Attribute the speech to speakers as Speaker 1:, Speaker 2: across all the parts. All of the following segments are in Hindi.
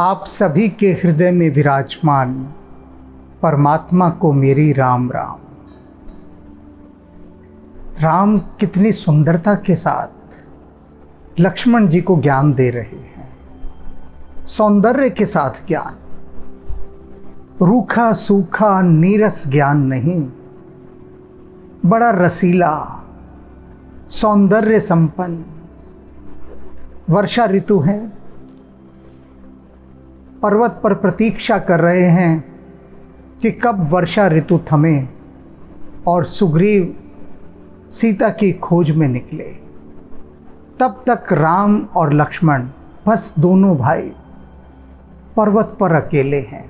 Speaker 1: आप सभी के हृदय में विराजमान परमात्मा को मेरी राम राम। राम कितनी सुंदरता के साथ लक्ष्मण जी को ज्ञान दे रहे हैं, सौंदर्य के साथ ज्ञान, रूखा सूखा नीरस ज्ञान नहीं, बड़ा रसीला सौंदर्य संपन्न। वर्षा ऋतु है, पर्वत पर प्रतीक्षा कर रहे हैं कि कब वर्षा ऋतु थमे और सुग्रीव सीता की खोज में निकले। तब तक राम और लक्ष्मण बस दोनों भाई पर्वत पर अकेले हैं,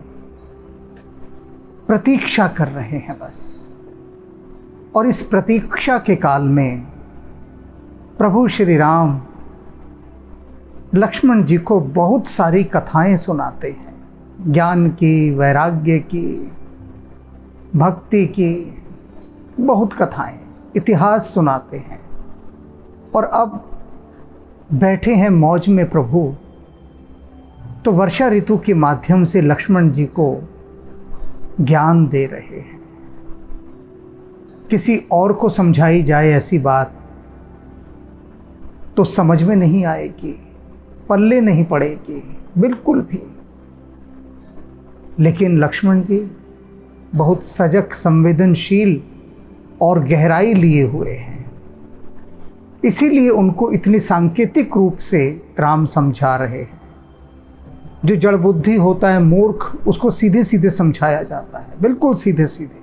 Speaker 1: प्रतीक्षा कर रहे हैं बस। और इस प्रतीक्षा के काल में प्रभु श्री राम लक्ष्मण जी को बहुत सारी कथाएं सुनाते हैं, ज्ञान की, वैराग्य की, भक्ति की, बहुत कथाएं, इतिहास सुनाते हैं। और अब बैठे हैं मौज में प्रभु, तो वर्षा ऋतु के माध्यम से लक्ष्मण जी को ज्ञान दे रहे हैं। किसी और को समझाई जाए ऐसी बात तो समझ में नहीं आएगी, पल्ले नहीं पड़ेगी बिल्कुल भी। लेकिन लक्ष्मण जी बहुत सजग, संवेदनशील और गहराई लिए हुए हैं, इसीलिए उनको इतनी सांकेतिक रूप से राम समझा रहे हैं। जो जड़ बुद्धि होता है, मूर्ख, उसको सीधे सीधे समझाया जाता है, बिल्कुल सीधे सीधे,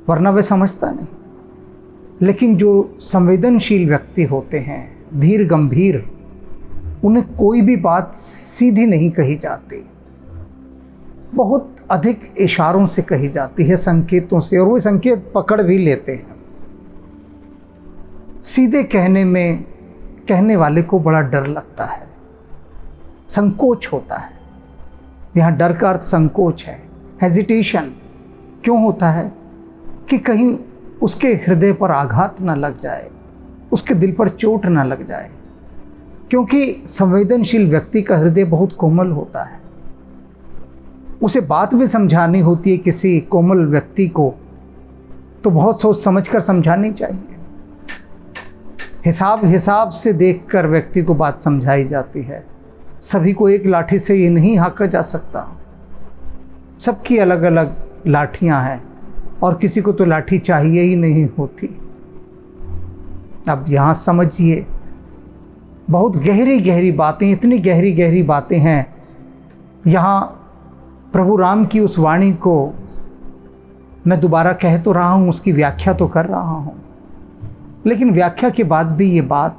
Speaker 1: वरना वे समझता नहीं। लेकिन जो संवेदनशील व्यक्ति होते हैं, धीर गंभीर, उन्हें कोई भी बात सीधी नहीं कही जाती, बहुत अधिक इशारों से कही जाती है, संकेतों से, और वो संकेत पकड़ भी लेते हैं। सीधे कहने में कहने वाले को बड़ा डर लगता है, संकोच होता है। यहाँ डर का अर्थ संकोच है, हेजिटेशन। क्यों होता है? कि कहीं उसके हृदय पर आघात न लग जाए, उसके दिल पर चोट न लग जाए। क्योंकि संवेदनशील व्यक्ति का हृदय बहुत कोमल होता है, उसे बात भी समझानी होती है किसी कोमल व्यक्ति को, तो बहुत सोच समझ कर समझानी चाहिए। हिसाब से देखकर व्यक्ति को बात समझाई जाती है। सभी को एक लाठी से ये नहीं हाँका जा सकता, सबकी अलग अलग लाठियाँ हैं, और किसी को तो लाठी चाहिए ही नहीं होती। अब यहाँ समझिए, बहुत गहरी गहरी बातें, इतनी गहरी गहरी बातें हैं। यहाँ प्रभु राम की उस वाणी को मैं दोबारा कह तो रहा हूँ, उसकी व्याख्या तो कर रहा हूँ, लेकिन व्याख्या के बाद भी ये बात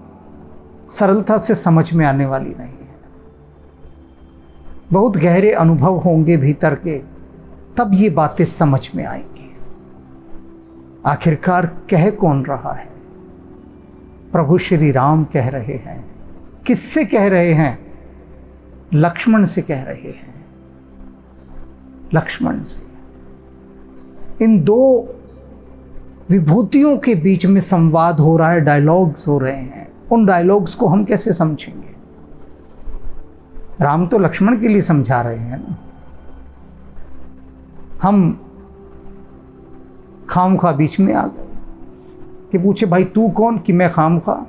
Speaker 1: सरलता से समझ में आने वाली नहीं है। बहुत गहरे अनुभव होंगे भीतर के, तब ये बातें समझ में आएंगी। आखिरकार कह कौन रहा है? प्रभु श्री राम कह रहे हैं। किससे कह रहे हैं? लक्ष्मण से कह रहे हैं, लक्ष्मण से। इन दो विभूतियों के बीच में संवाद हो रहा है, डायलॉग्स हो रहे हैं। उन डायलॉग्स को हम कैसे समझेंगे? राम तो लक्ष्मण के लिए समझा रहे हैं ना। हम खामखा बीच में आ गए कि पूछे भाई तू कौन कि मैं खामखा,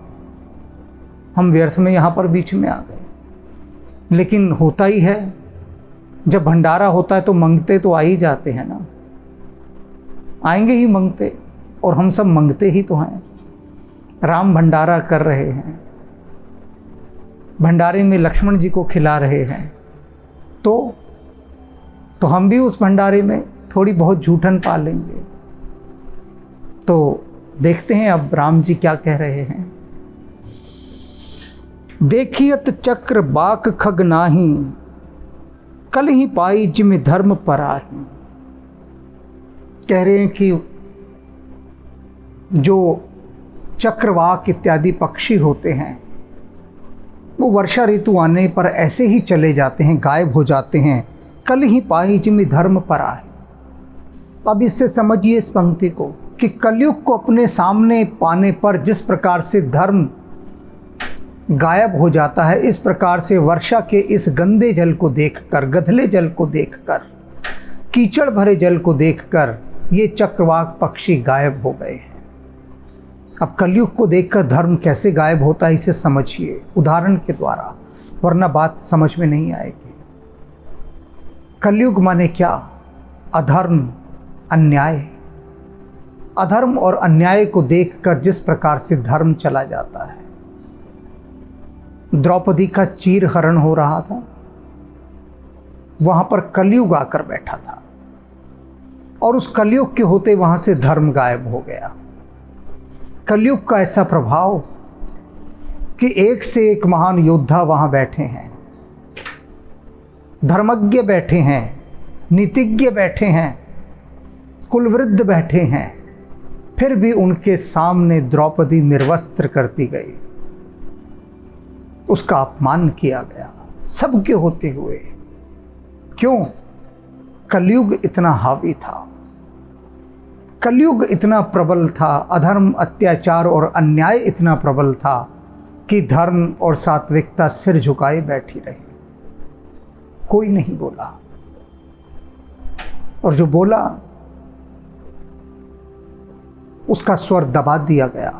Speaker 1: हम व्यर्थ में यहाँ पर बीच में आ गए। लेकिन होता ही है, जब भंडारा होता है तो मंगते तो आ ही जाते हैं ना, आएंगे ही मंगते, और हम सब मंगते ही तो हैं। राम भंडारा कर रहे हैं, भंडारे में लक्ष्मण जी को खिला रहे हैं, तो हम भी उस भंडारे में थोड़ी बहुत झूठन पा लेंगे। तो देखते हैं अब राम जी क्या कह रहे हैं। देखियत चक्र बाक खग नाही, कल ही पाई जिम धर्म पराही। कह रहे हैं कि जो चक्रवाक इत्यादि पक्षी होते हैं, वो वर्षा ऋतु आने पर ऐसे ही चले जाते हैं, गायब हो जाते हैं। कल ही पाई जिम धर्म पराही। अब इससे समझिए इस पंक्ति को कि कलयुग को अपने सामने पाने पर जिस प्रकार से धर्म गायब हो जाता है। इस प्रकार से वर्षा के इस गंदे जल को देखकर, गधले जल को देखकर, कीचड़ भरे जल को देखकर ये चक्रवाक पक्षी गायब हो गए हैं। अब कलयुग को देखकर धर्म कैसे गायब होता है इसे समझिए उदाहरण के द्वारा, वरना बात समझ में नहीं आएगी। कलयुग माने क्या? अधर्म, अन्याय। अधर्म और अन्याय को देखकर जिस प्रकार से धर्म चला जाता है। द्रौपदी का चीरहरण हो रहा था, वहां पर कलयुग आकर बैठा था और उस कलयुग के होते वहां से धर्म गायब हो गया। कलयुग का ऐसा प्रभाव कि एक से एक महान योद्धा वहां बैठे हैं, धर्मज्ञ बैठे हैं, नीतिज्ञ बैठे हैं, कुलवृद्ध बैठे हैं, फिर भी उनके सामने द्रौपदी निर्वस्त्र करती गई, उसका अपमान किया गया सबके होते हुए। क्यों? कलयुग इतना हावी था, कलयुग इतना प्रबल था, अधर्म, अत्याचार और अन्याय इतना प्रबल था कि धर्म और सात्विकता सिर झुकाए बैठी रही, कोई नहीं बोला। और जो बोला उसका स्वर दबा दिया गया।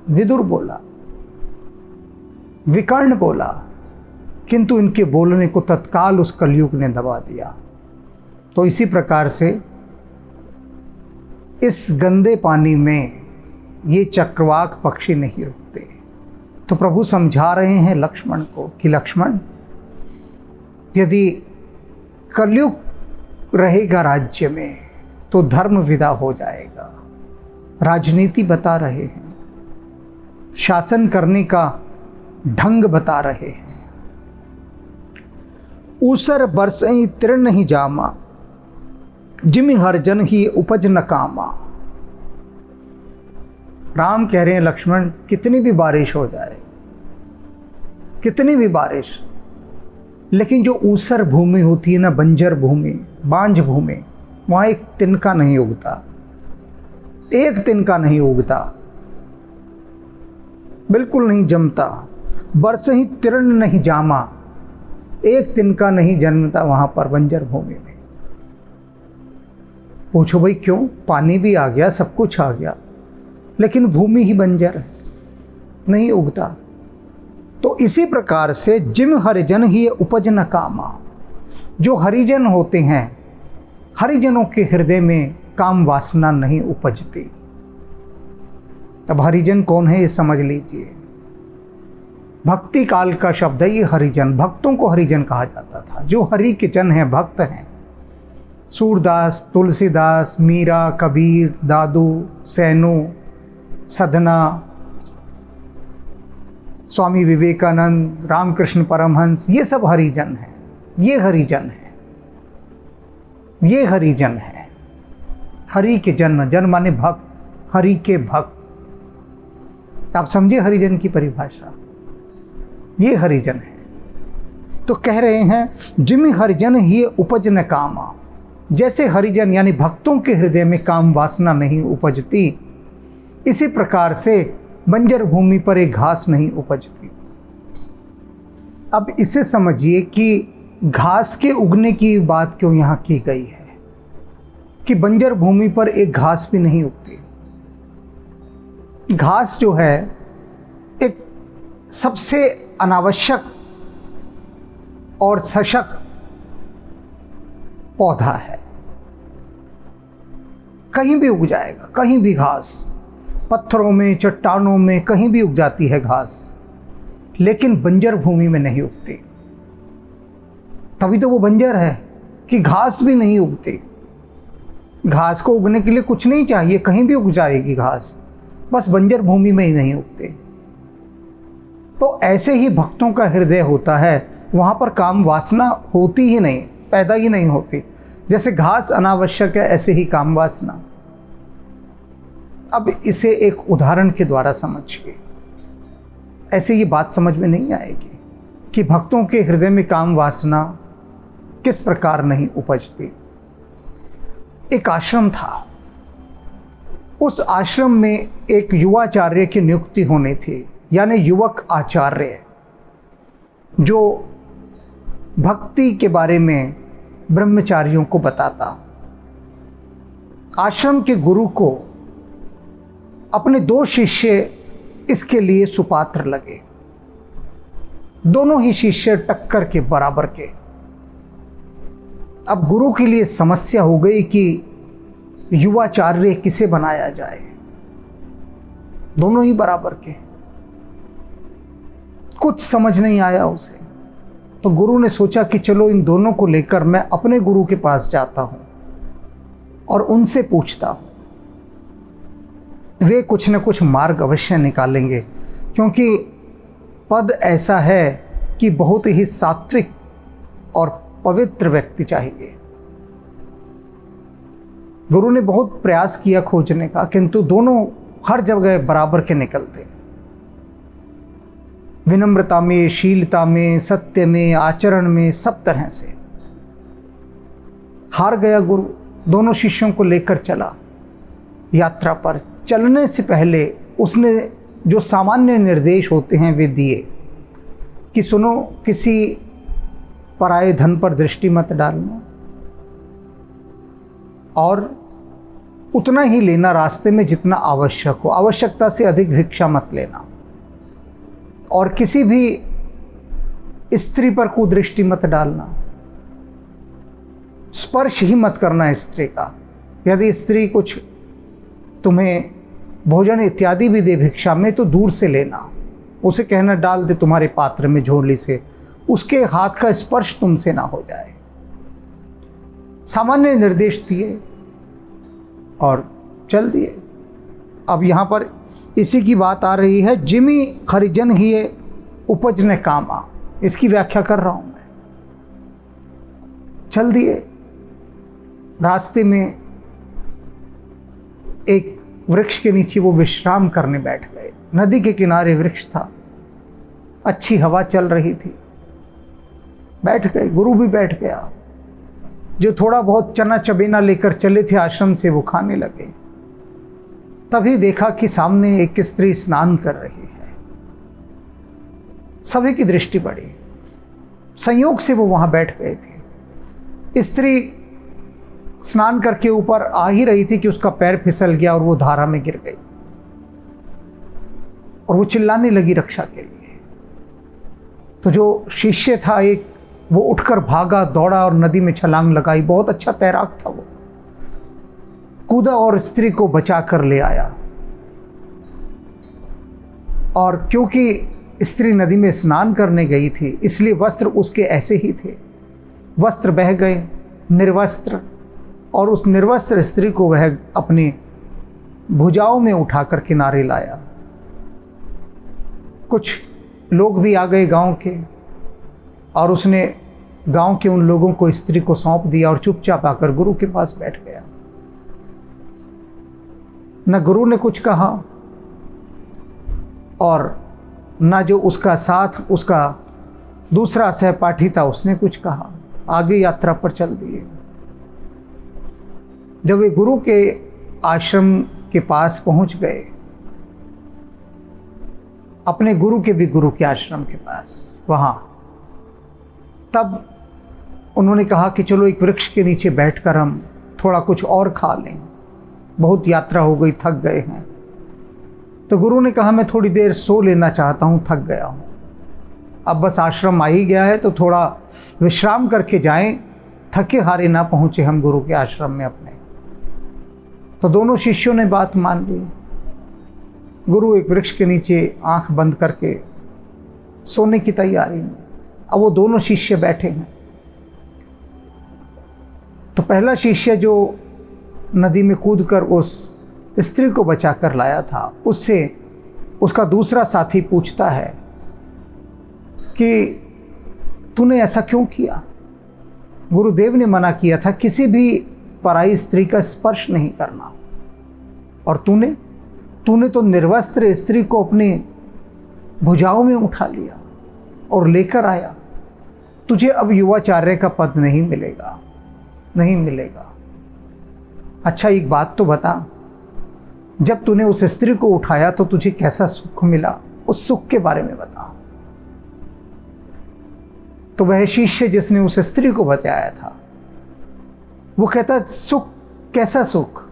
Speaker 1: विदुर बोला, विकर्ण बोला, किंतु इनके बोलने को तत्काल उस कलयुग ने दबा दिया। तो इसी प्रकार से इस गंदे पानी में ये चक्रवाक पक्षी नहीं रुकते। तो प्रभु समझा रहे हैं लक्ष्मण को कि लक्ष्मण, यदि कलयुग रहेगा राज्य में तो धर्म विदा हो जाएगा। राजनीति बता रहे हैं, शासन करने का ढंग बता रहे हैं। ऊसर बरसई तृण ही जामा, जिमि हर जन ही उपज न कामा। राम कह रहे हैं लक्ष्मण, कितनी भी बारिश हो जाए, कितनी भी बारिश, लेकिन जो ऊसर भूमि होती है ना, बंजर भूमि, बांझ भूमि, वहाँ एक तिनका नहीं उगता, एक तिनका नहीं उगता, बिल्कुल नहीं जमता। बरस ही तृण नहीं जामा, एक तिनका नहीं जन्मता वहाँ पर बंजर भूमि में। पूछो भाई क्यों? पानी भी आ गया, सब कुछ आ गया, लेकिन भूमि ही बंजर है, नहीं उगता। तो इसी प्रकार से जिम हरिजन ही उपज न कामा, जो हरिजन होते हैं, हरिजनों के हृदय में काम वासना नहीं उपजती। अब हरिजन कौन है ये समझ लीजिए। भक्ति काल का शब्द है ये हरिजन, भक्तों को हरिजन कहा जाता था, जो हरि के जन हैं, भक्त हैं। सूरदास, तुलसीदास, मीरा, कबीर, दादू, सैनू, सधना, स्वामी विवेकानंद, रामकृष्ण परमहंस, ये सब हरिजन हैं, ये हरिजन हैं, ये हरिजन हैं। हरि के जन, जन माने भक्त, हरि के भक्त। आप समझे हरिजन की परिभाषा, ये हरिजन है। तो कह रहे हैं जिमि हरिजन ही उपज न कामा, जैसे हरिजन यानी भक्तों के हृदय में काम वासना नहीं उपजती, इसी प्रकार से बंजर भूमि पर एक घास नहीं उपजती। अब इसे समझिए कि घास के उगने की बात क्यों यहाँ की गई है, कि बंजर भूमि पर एक घास भी नहीं उगती। घास जो है एक सबसे अनावश्यक और सशक्त पौधा है, कहीं भी उग जाएगा, कहीं भी घास, पत्थरों में, चट्टानों में, कहीं भी उग जाती है घास, लेकिन बंजर भूमि में नहीं उगती। तभी तो वो बंजर है कि घास भी नहीं उगती। घास को उगने के लिए कुछ नहीं चाहिए, कहीं भी उग जाएगी घास, बस बंजर भूमि में ही नहीं उगते। तो ऐसे ही भक्तों का हृदय होता है, वहाँ पर काम वासना होती ही नहीं, पैदा ही नहीं होती। जैसे घास अनावश्यक है, ऐसे ही काम वासना। अब इसे एक उदाहरण के द्वारा समझिए, ऐसे ये बात समझ में नहीं आएगी कि भक्तों के हृदय में काम वासना किस प्रकार नहीं उपजती। एक आश्रम था, उस आश्रम में एक युवाचार्य की नियुक्ति होनी थी, यानी युवक आचार्य। जो भक्ति के बारे में ब्रह्मचारियों को बताता। आश्रम के गुरु को अपने 2 शिष्य इसके लिए सुपात्र लगे। दोनों ही शिष्य टक्कर के बराबर के। अब गुरु के लिए समस्या हो गई कि युवाचार्य किसे बनाया जाए। दोनों ही बराबर के। कुछ समझ नहीं आया उसे, तो गुरु ने सोचा कि चलो इन दोनों को लेकर मैं अपने गुरु के पास जाता हूं और उनसे पूछता हूं। वे कुछ न कुछ मार्ग अवश्य निकालेंगे, क्योंकि पद ऐसा है कि बहुत ही सात्विक और पवित्र व्यक्ति चाहिए। गुरु ने बहुत प्रयास किया खोजने का, किंतु दोनों हर जगह बराबर के निकलते। विनम्रता में, शीलता में, सत्य में, आचरण में, सब तरह से। हार गया गुरु। दोनों शिष्यों को लेकर चला यात्रा पर। चलने से पहले उसने जो सामान्य निर्देश होते हैं वे दिए कि सुनो, किसी पराये धन पर दृष्टि मत डालना और उतना ही लेना रास्ते में जितना आवश्यक हो। आवश्यकता से अधिक भिक्षा मत लेना और किसी भी स्त्री पर कुदृष्टि मत डालना। स्पर्श ही मत करना स्त्री का। यदि स्त्री कुछ तुम्हें भोजन इत्यादि भी दे भिक्षा में तो दूर से लेना। उसे कहना डाल दे तुम्हारे पात्र में झोली से, उसके हाथ का स्पर्श तुमसे ना हो जाए। सामान्य निर्देश दिए और चल दिए। अब यहाँ पर इसी की बात आ रही है, जिमी खरिजन ही उपज ने कामा। इसकी व्याख्या कर रहा हूं मैं। चल दिए। रास्ते में एक वृक्ष के नीचे वो विश्राम करने बैठ गए। नदी के किनारे वृक्ष था, अच्छी हवा चल रही थी। बैठ गए। गुरु भी बैठ गया। जो थोड़ा बहुत चना चबेना लेकर चले थे आश्रम से वो खाने लगे। तभी देखा कि सामने एक स्त्री स्नान कर रही है। सभी की दृष्टि पड़ी। संयोग से वो वहां बैठ गए थे। स्त्री स्नान करके ऊपर आ ही रही थी कि उसका पैर फिसल गया और वो धारा में गिर गई और वो चिल्लाने लगी रक्षा के लिए। तो जो शिष्य था एक, वो उठकर भागा, दौड़ा और नदी में छलांग लगाई। बहुत अच्छा तैराक था वो। कूदा और स्त्री को बचा कर ले आया। और क्योंकि स्त्री नदी में स्नान करने गई थी इसलिए वस्त्र उसके ऐसे ही थे। वस्त्र बह गए, निर्वस्त्र, और उस निर्वस्त्र स्त्री को वह अपनी भुजाओं में उठाकर किनारे लाया। कुछ लोग भी आ गए गांव के, और उसने गांव के उन लोगों को स्त्री को सौंप दिया और चुपचाप आकर गुरु के पास बैठ गया। न गुरु ने कुछ कहा और न जो उसका साथ, उसका दूसरा सहपाठी था, उसने कुछ कहा। आगे यात्रा पर चल दिए। जब वे गुरु के आश्रम के पास पहुंच गए, अपने गुरु के भी गुरु के आश्रम के पास, वहां तब उन्होंने कहा कि चलो एक वृक्ष के नीचे बैठकर हम थोड़ा कुछ और खा लें। बहुत यात्रा हो गई, थक गए हैं। तो गुरु ने कहा मैं थोड़ी देर सो लेना चाहता हूँ, थक गया हूँ। अब बस आश्रम आ ही गया है तो थोड़ा विश्राम करके जाएं, थके हारे ना पहुँचे हम गुरु के आश्रम में अपने। तो दोनों शिष्यों ने बात मान ली। गुरु एक वृक्ष के नीचे आंख बंद करके सोने की तैयारी में। अब वो दोनों शिष्य बैठे हैं। तो पहला शिष्य जो नदी में कूदकर उस स्त्री को बचा कर लाया था, उससे उसका दूसरा साथी पूछता है कि तूने ऐसा क्यों किया? गुरुदेव ने मना किया था किसी भी पराई स्त्री का स्पर्श नहीं करना, और तूने तो निर्वस्त्र स्त्री को अपने भुजाओं में उठा लिया और लेकर आया। तुझे अब युवाचार्य का पद नहीं मिलेगा, नहीं मिलेगा। अच्छा एक बात तो बता, जब तूने उस स्त्री को उठाया तो तुझे कैसा सुख मिला? उस सुख के बारे में बता। तो वह शिष्य जिसने उस स्त्री को बचाया था वो कहता, सुख? कैसा सुख?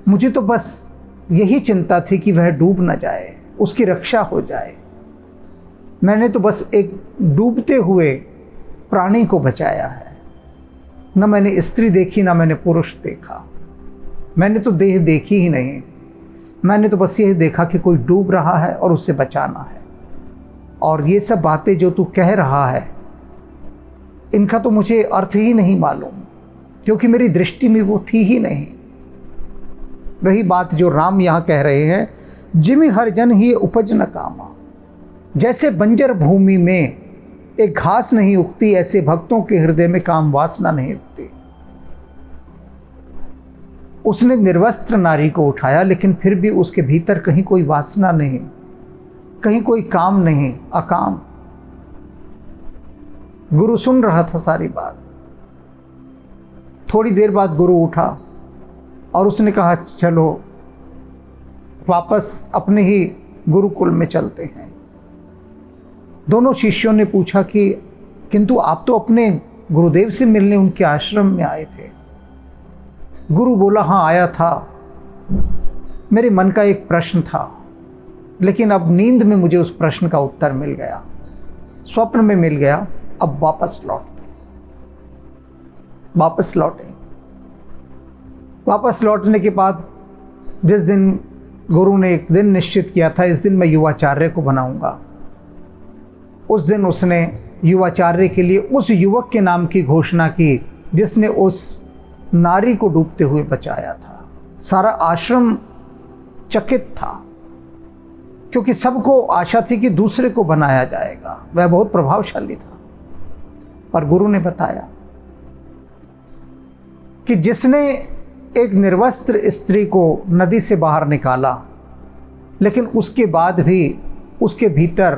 Speaker 1: मुझे तो बस यही चिंता थी कि वह डूब न जाए, उसकी रक्षा हो जाए। मैंने तो बस एक डूबते हुए प्राणी को बचाया है। न मैंने स्त्री देखी, न मैंने पुरुष देखा, मैंने तो देह देखी ही नहीं। मैंने तो बस यही देखा कि कोई डूब रहा है और उससे बचाना है। और ये सब बातें जो तू कह रहा है, इनका तो मुझे अर्थ ही नहीं मालूम, क्योंकि मेरी दृष्टि में वो थी ही नहीं। वही बात जो राम यहाँ कह रहे हैं, जिमि हर जन ही उपज न कामा। जैसे बंजर भूमि में एक घास नहीं उगती, ऐसे भक्तों के हृदय में काम वासना नहीं उगती। उसने निर्वस्त्र नारी को उठाया, लेकिन फिर भी उसके भीतर कहीं कोई वासना नहीं, कहीं कोई काम नहीं, अकाम। गुरु सुन रहा था सारी बात। थोड़ी देर बाद गुरु उठा और उसने कहा, चलो वापस अपने ही गुरुकुल में चलते हैं। दोनों शिष्यों ने पूछा कि किंतु आप तो अपने गुरुदेव से मिलने उनके आश्रम में आए थे। गुरु बोला, हाँ आया था, मेरे मन का एक प्रश्न था, लेकिन अब नींद में मुझे उस प्रश्न का उत्तर मिल गया, स्वप्न में मिल गया। अब वापस लौटे। वापस लौटने के बाद जिस दिन गुरु ने एक दिन निश्चित किया था, इस दिन मैं युवाचार्य को बनाऊंगा, उस दिन उसने युवाचार्य के लिए उस युवक के नाम की घोषणा की जिसने उस नारी को डूबते हुए बचाया था। सारा आश्रम चकित था, क्योंकि सबको आशा थी कि दूसरे को बनाया जाएगा। वह बहुत प्रभावशाली था। पर गुरु ने बताया कि जिसने एक निर्वस्त्र स्त्री को नदी से बाहर निकाला, लेकिन उसके बाद भी उसके भीतर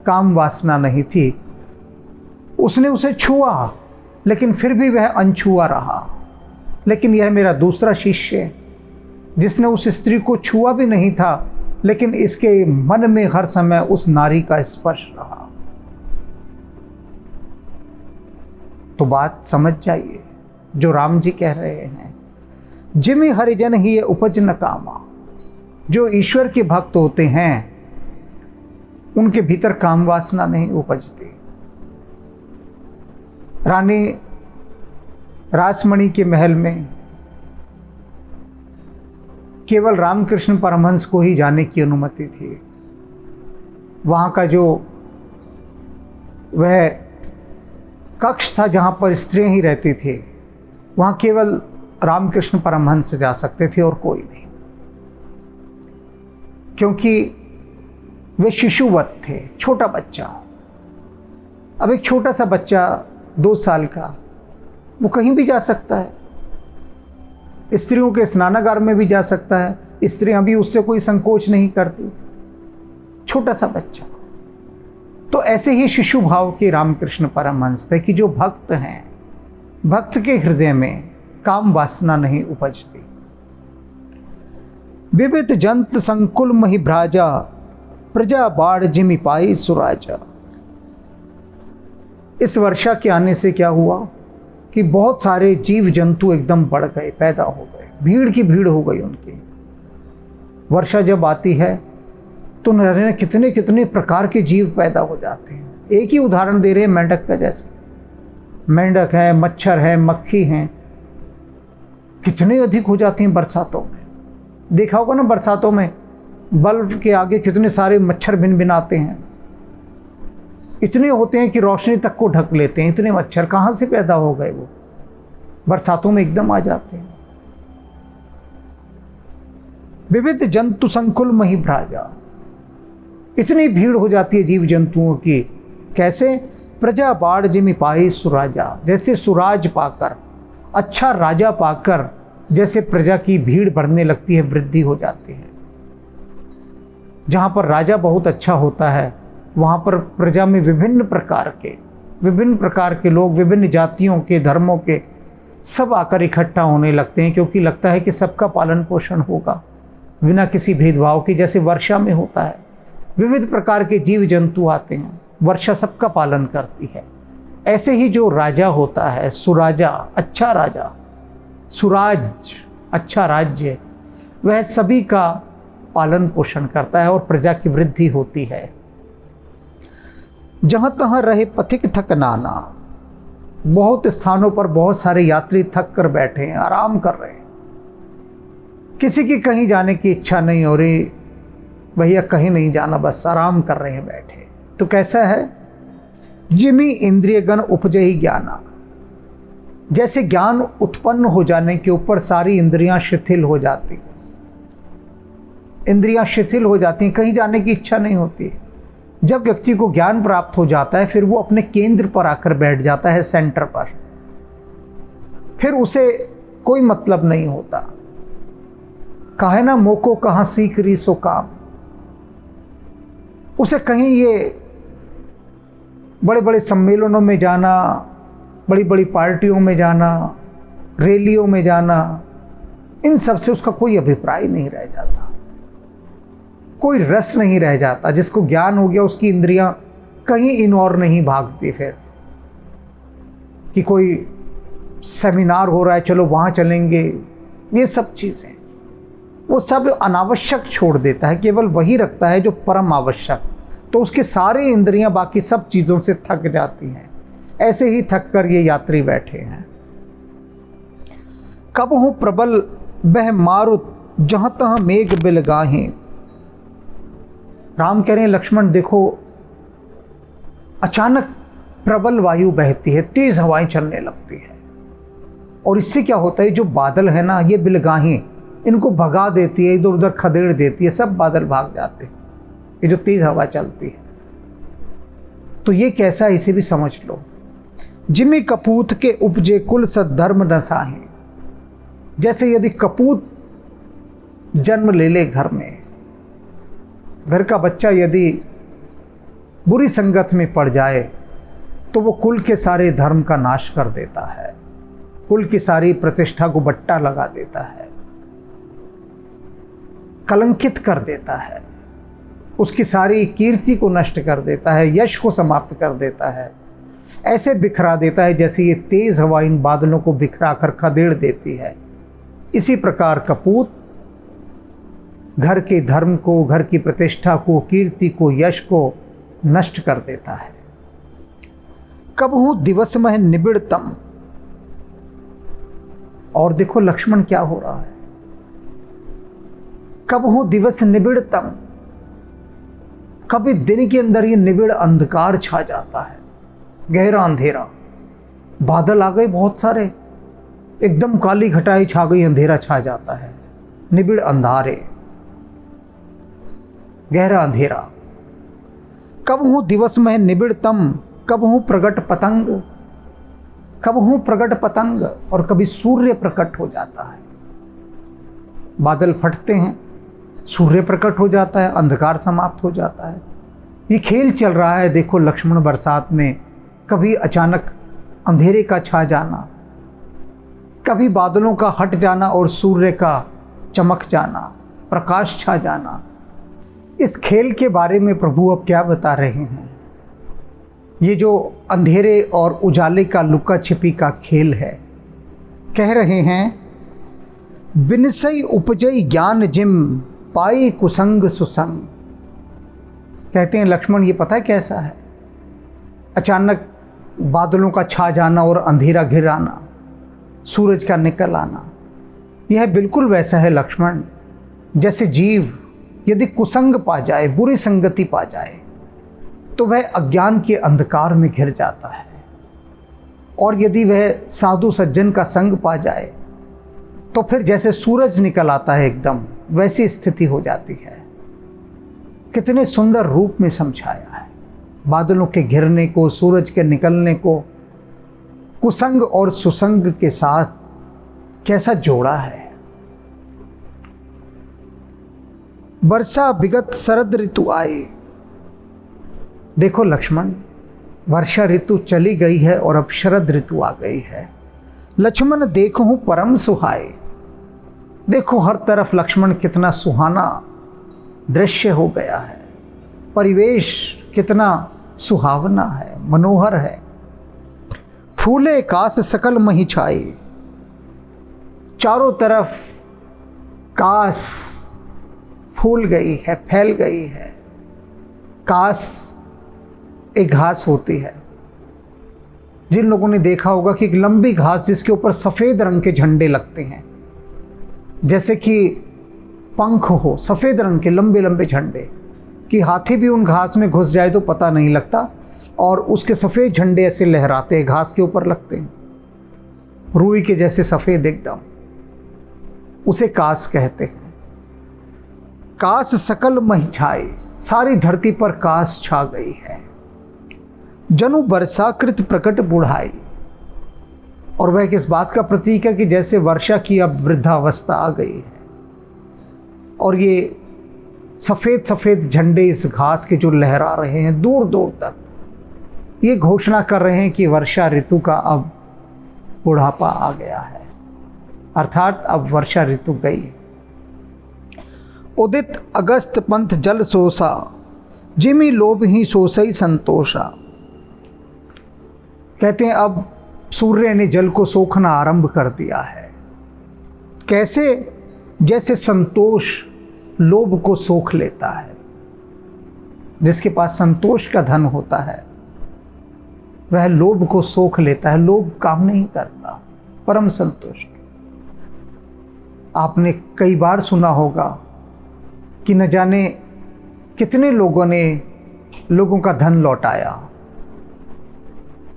Speaker 1: काम वासना नहीं थी। उसने उसे छुआ, लेकिन फिर भी वह अनछुआ रहा। लेकिन यह मेरा दूसरा शिष्य, जिसने उस स्त्री को छुआ भी नहीं था, लेकिन इसके मन में हर समय उस नारी का स्पर्श रहा। तो बात समझ जाइए जो राम जी कह रहे हैं, जिमि हरिजन ही उपज न कामा। जो ईश्वर के भक्त होते हैं उनके भीतर काम वासना नहीं उपजती। रानी रासमणि के महल में केवल रामकृष्ण परमहंस को ही जाने की अनुमति थी। वहाँ का जो वह कक्ष था जहाँ पर स्त्रियाँ ही रहती थी, वहाँ केवल रामकृष्ण परमहंस जा सकते थे और कोई नहीं, क्योंकि वे शिशुवत थे, छोटा बच्चा। अब एक छोटा सा बच्चा 2 साल का, वो कहीं भी जा सकता है, स्त्रियों के स्नानागार में भी जा सकता है, स्त्रियां भी उससे कोई संकोच नहीं करती, छोटा सा बच्चा। तो ऐसे ही शिशु भाव के रामकृष्ण परमहंस थे कि जो भक्त हैं, भक्त के हृदय में काम वासना नहीं उपजती। विविध जंत संकुल मही भ्राजा, प्रजा बाढ़ जिमि पाई सुराजा। इस वर्षा के आने से क्या हुआ कि बहुत सारे जीव जंतु एकदम बढ़ गए, पैदा हो गए, भीड़ की भीड़ हो गई उनकी। वर्षा जब आती है तो न जाने कितने कितने प्रकार के जीव पैदा हो जाते हैं। एक ही उदाहरण दे रहे हैं मेंढक का, जैसे मेंढक है, मच्छर है, मक्खी हैं, कितने अधिक हो जाते हैं बरसातों में। देखा होगा ना, बरसातों में बल्ब के आगे कितने सारे मच्छर भिन भिनाते हैं, इतने होते हैं कि रोशनी तक को ढक लेते हैं। इतने मच्छर कहाँ से पैदा हो गए, वो बरसातों में एकदम आ जाते हैं। विविध जंतु संकुल मही भ्राजा, इतनी भीड़ हो जाती है जीव जंतुओं की। कैसे? प्रजा बाढ़ जिमि पाई सुराजा, जैसे सुराज पाकर, अच्छा राजा पाकर जैसे प्रजा की भीड़ बढ़ने लगती है, वृद्धि हो जाती है। जहाँ पर राजा बहुत अच्छा होता है, वहाँ पर प्रजा में विभिन्न प्रकार के लोग, विभिन्न जातियों के, धर्मों के सब आकर इकट्ठा होने लगते हैं, क्योंकि लगता है कि सबका पालन पोषण होगा बिना किसी भेदभाव के। जैसे वर्षा में होता है, विविध प्रकार के जीव जंतु आते हैं, वर्षा सबका पालन करती है। ऐसे ही जो राजा होता है, सुराजा, अच्छा राजा, सुराज, अच्छा राज्य, वह सभी का पालन पोषण करता है और प्रजा की वृद्धि होती है। जहाँ तहाँ रहे पथिक थक नाना, बहुत स्थानों पर बहुत सारे यात्री थक कर बैठे हैं, आराम कर रहे हैं, किसी की कहीं जाने की इच्छा नहीं हो रही, भैया कहीं नहीं जाना, बस आराम कर रहे हैं बैठे। तो कैसा है? जिमी इंद्रियगण उपजहि ज्ञाना, जैसे ज्ञान उत्पन्न हो जाने के ऊपर सारी इंद्रियां शिथिल हो जाती, इंद्रियां शिथिल हो जाती, कहीं जाने की इच्छा नहीं होती। जब व्यक्ति को ज्ञान प्राप्त हो जाता है फिर वो अपने केंद्र पर आकर बैठ जाता है, सेंटर पर, फिर उसे कोई मतलब नहीं होता। कहा है ना, मोको कहाँ सीख रही सो काम। उसे कहीं ये बड़े बड़े सम्मेलनों में जाना, बड़ी बड़ी पार्टियों में जाना, रैलियों में जाना, इन सब से उसका कोई अभिप्राय नहीं रह जाता, कोई रस नहीं रह जाता। जिसको ज्ञान हो गया उसकी इंद्रियां कहीं इन और नहीं भागती, फिर कि कोई सेमिनार हो रहा है चलो वहाँ चलेंगे, ये सब चीज़ें वो सब अनावश्यक छोड़ देता है, केवल वही रखता है जो परम आवश्यक। तो उसके सारे इंद्रियां बाकी सब चीज़ों से थक जाती हैं। ऐसे ही थक कर ये यात्री बैठे हैं। कब हूँ प्रबल बह मारुत, जहाँ तहाँ मेघ बिलगाहें। राम कह रहे हैं लक्ष्मण देखो, अचानक प्रबल वायु बहती है, तेज हवाएं चलने लगती है, और इससे क्या होता है, जो बादल है ना, ये बिलगाहें इनको भगा देती है, इधर उधर खदेड़ देती है, सब बादल भाग जाते हैं, ये जो तेज हवा चलती है। तो ये कैसा है, इसे भी समझ लो। जिमी कपूत के उपजे कुल सद्धर्म न साहे, जैसे यदि कपूत जन्म ले ले घर में, घर का बच्चा यदि बुरी संगत में पड़ जाए तो वो कुल के सारे धर्म का नाश कर देता है, कुल की सारी प्रतिष्ठा को बट्टा लगा देता है, कलंकित कर देता है, उसकी सारी कीर्ति को नष्ट कर देता है, यश को समाप्त कर देता है, ऐसे बिखरा देता है जैसे ये तेज हवा इन बादलों को बिखरा कर खदेड़ देती है। इसी प्रकार कपूत घर के धर्म को, घर की प्रतिष्ठा को, कीर्ति को, यश को नष्ट कर देता है। कब हूँ दिवस में निबिड़तम, और देखो लक्ष्मण क्या हो रहा है, कब हूँ दिवस निबिड़तम, कभी दिन के अंदर ये निबिड़ अंधकार छा जाता है, गहरा अंधेरा, बादल आ गए बहुत सारे, एकदम काली घटाई छा गई, अंधेरा छा जाता है, निबिड़ अंधारे, गहरा अंधेरा। कब हूँ दिवस में निबिड़तम, कब हूँ प्रगट पतंग, कब हूँ प्रगट पतंग, और कभी सूर्य प्रकट हो जाता है। बादल फटते हैं, सूर्य प्रकट हो जाता है, अंधकार समाप्त हो जाता है। ये खेल चल रहा है देखो लक्ष्मण बरसात में, कभी अचानक अंधेरे का छा जाना, कभी बादलों का हट जाना और सूर्य का चमक जाना, प्रकाश छा जाना। इस खेल के बारे में प्रभु अब क्या बता रहे हैं, ये जो अंधेरे और उजाले का लुका छिपी का खेल है, कह रहे हैं बिनसई उपजई ज्ञान जिम पाई कुसंग सुसंग। कहते हैं लक्ष्मण ये पता है कैसा है, अचानक बादलों का छा जाना और अंधेरा घिर आना, सूरज का निकल आना, यह बिल्कुल वैसा है लक्ष्मण जैसे जीव यदि कुसंग पा जाए, बुरी संगति पा जाए, तो वह अज्ञान के अंधकार में घिर जाता है, और यदि वह साधु सज्जन का संग पा जाए तो फिर जैसे सूरज निकल आता है एकदम वैसी स्थिति हो जाती है। कितने सुंदर रूप में समझाया है बादलों के घिरने को, सूरज के निकलने को, कुसंग और सुसंग के साथ कैसा जोड़ा है। वर्षा विगत शरद ऋतु आए, देखो लक्ष्मण वर्षा ऋतु चली गई है और अब शरद ऋतु आ गई है। लक्ष्मण देखो परम सुहाए, देखो हर तरफ लक्ष्मण कितना सुहाना दृश्य हो गया है, परिवेश कितना सुहावना है, मनोहर है। फूले कास सकल मही छाए। चारों तरफ कास फूल गई है, फैल गई है। कास एक घास होती है, जिन लोगों ने देखा होगा कि एक लंबी घास जिसके ऊपर सफ़ेद रंग के झंडे लगते हैं, जैसे कि पंख हो, सफ़ेद रंग के लंबे लंबे झंडे, कि हाथी भी उन घास में घुस जाए तो पता नहीं लगता, और उसके सफ़ेद झंडे ऐसे लहराते हैं, घास के ऊपर लगते हैं, रुई के जैसे सफ़ेद एकदम, उसे कास कहते हैं। कास सकल मही छाए, सारी धरती पर कास छा गई है। जनु वर्षाकृत प्रकट बुढ़ाई, और वह किस बात का प्रतीक है कि जैसे वर्षा की अब वृद्धावस्था आ गई है, और ये सफ़ेद सफ़ेद झंडे इस घास के जो लहरा रहे हैं दूर दूर तक, ये घोषणा कर रहे हैं कि वर्षा ऋतु का अब बुढ़ापा आ गया है, अर्थात अब वर्षा ऋतु गई। उदित अगस्त पंथ जल सोसा, जिमी लोभ ही सोसई संतोषा। कहते हैं अब सूर्य ने जल को सोखना आरंभ कर दिया है। कैसे? जैसे संतोष लोभ को सोख लेता है। जिसके पास संतोष का धन होता है वह लोभ को सोख लेता है, लोभ काम नहीं करता, परम संतुष्ट। आपने कई बार सुना होगा कि न जाने कितने लोगों ने लोगों का धन लौटाया।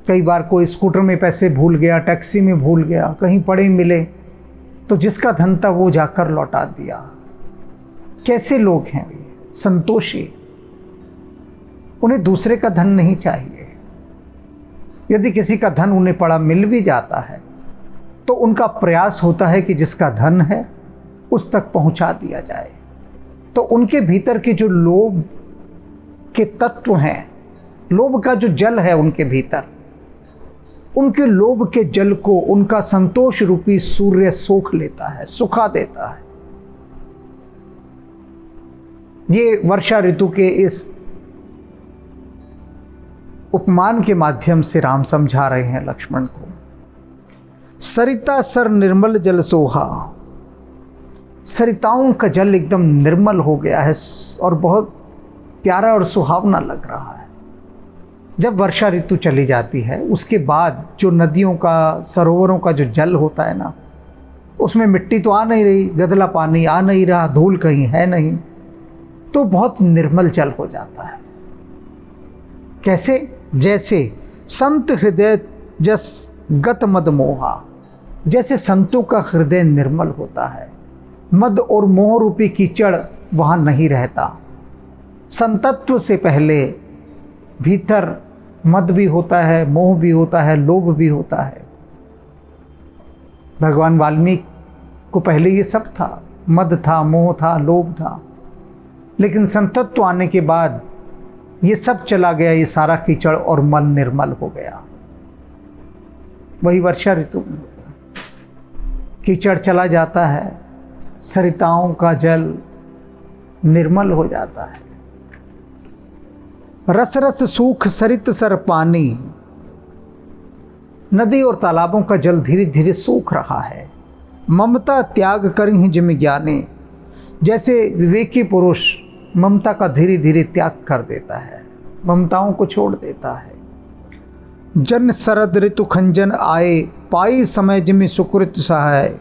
Speaker 1: कई बार कोई स्कूटर में पैसे भूल गया, टैक्सी में भूल गया, कहीं पड़े मिले, तो जिसका धन था वो जाकर लौटा दिया। कैसे लोग हैं वे? संतोषी। उन्हें दूसरे का धन नहीं चाहिए। यदि किसी का धन उन्हें पड़ा मिल भी जाता है तो उनका प्रयास होता है कि जिसका धन है उस तक पहुंचा दिया जाए। तो उनके भीतर के जो लोभ के तत्व हैं, लोभ का जो जल है उनके भीतर, उनके लोभ के जल को उनका संतोष रूपी सूर्य सोख लेता है, सुखा देता है। ये वर्षा ऋतु के इस उपमान के माध्यम से राम समझा रहे हैं लक्ष्मण को। सरिता सर निर्मल जल सोहा, सरिताओं का जल एकदम निर्मल हो गया है और बहुत प्यारा और सुहावना लग रहा है। जब वर्षा ऋतु चली जाती है उसके बाद जो नदियों का, सरोवरों का जो जल होता है ना, उसमें मिट्टी तो आ नहीं रही, गदला पानी आ नहीं रहा, धूल कहीं है नहीं, तो बहुत निर्मल जल हो जाता है। कैसे? जैसे संत हृदय जस गत मद मोहा, जैसे संतों का हृदय निर्मल होता है, मद और मोह रूपी कीचड़ वहाँ नहीं रहता। संतत्व से पहले भीतर मद भी होता है, मोह भी होता है, लोभ भी होता है। भगवान वाल्मीकि को पहले ये सब था, मद था, मोह था, लोभ था, लेकिन संतत्व आने के बाद ये सब चला गया, ये सारा कीचड़ और मन निर्मल हो गया। वही वर्षा ऋतु में होता है। कीचड़ चला जाता है, सरिताओं का जल निर्मल हो जाता है। रस रस सूख सरित सर पानी, नदी और तालाबों का जल धीरे धीरे सूख रहा है। ममता त्याग करी जिम ज्ञाने, जैसे विवेकी पुरुष ममता का धीरे धीरे त्याग कर देता है, ममताओं को छोड़ देता है। जन शरद ऋतु खंजन आए, पाई समय जिमि सुकृत सहाय।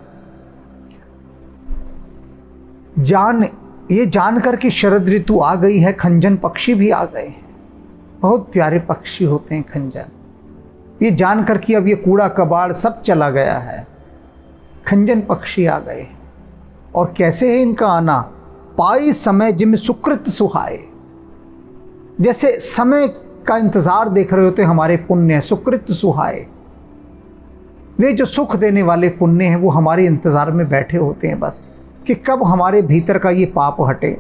Speaker 1: ये जानकर कि शरद ऋतु आ गई है, खंजन पक्षी भी आ गए हैं। बहुत प्यारे पक्षी होते हैं खंजन। ये जानकर कि अब ये कूड़ा कबाड़ सब चला गया है, खंजन पक्षी आ गए हैं। और कैसे है इनका आना? पाई समय जिम सुकृत सुहाए, जैसे समय का इंतज़ार देख रहे होते हमारे पुण्य। सुकृत सुहाए, वे जो सुख देने वाले पुण्य हैं वो हमारे इंतज़ार में बैठे होते हैं बस, कि कब हमारे भीतर का ये पाप हटे,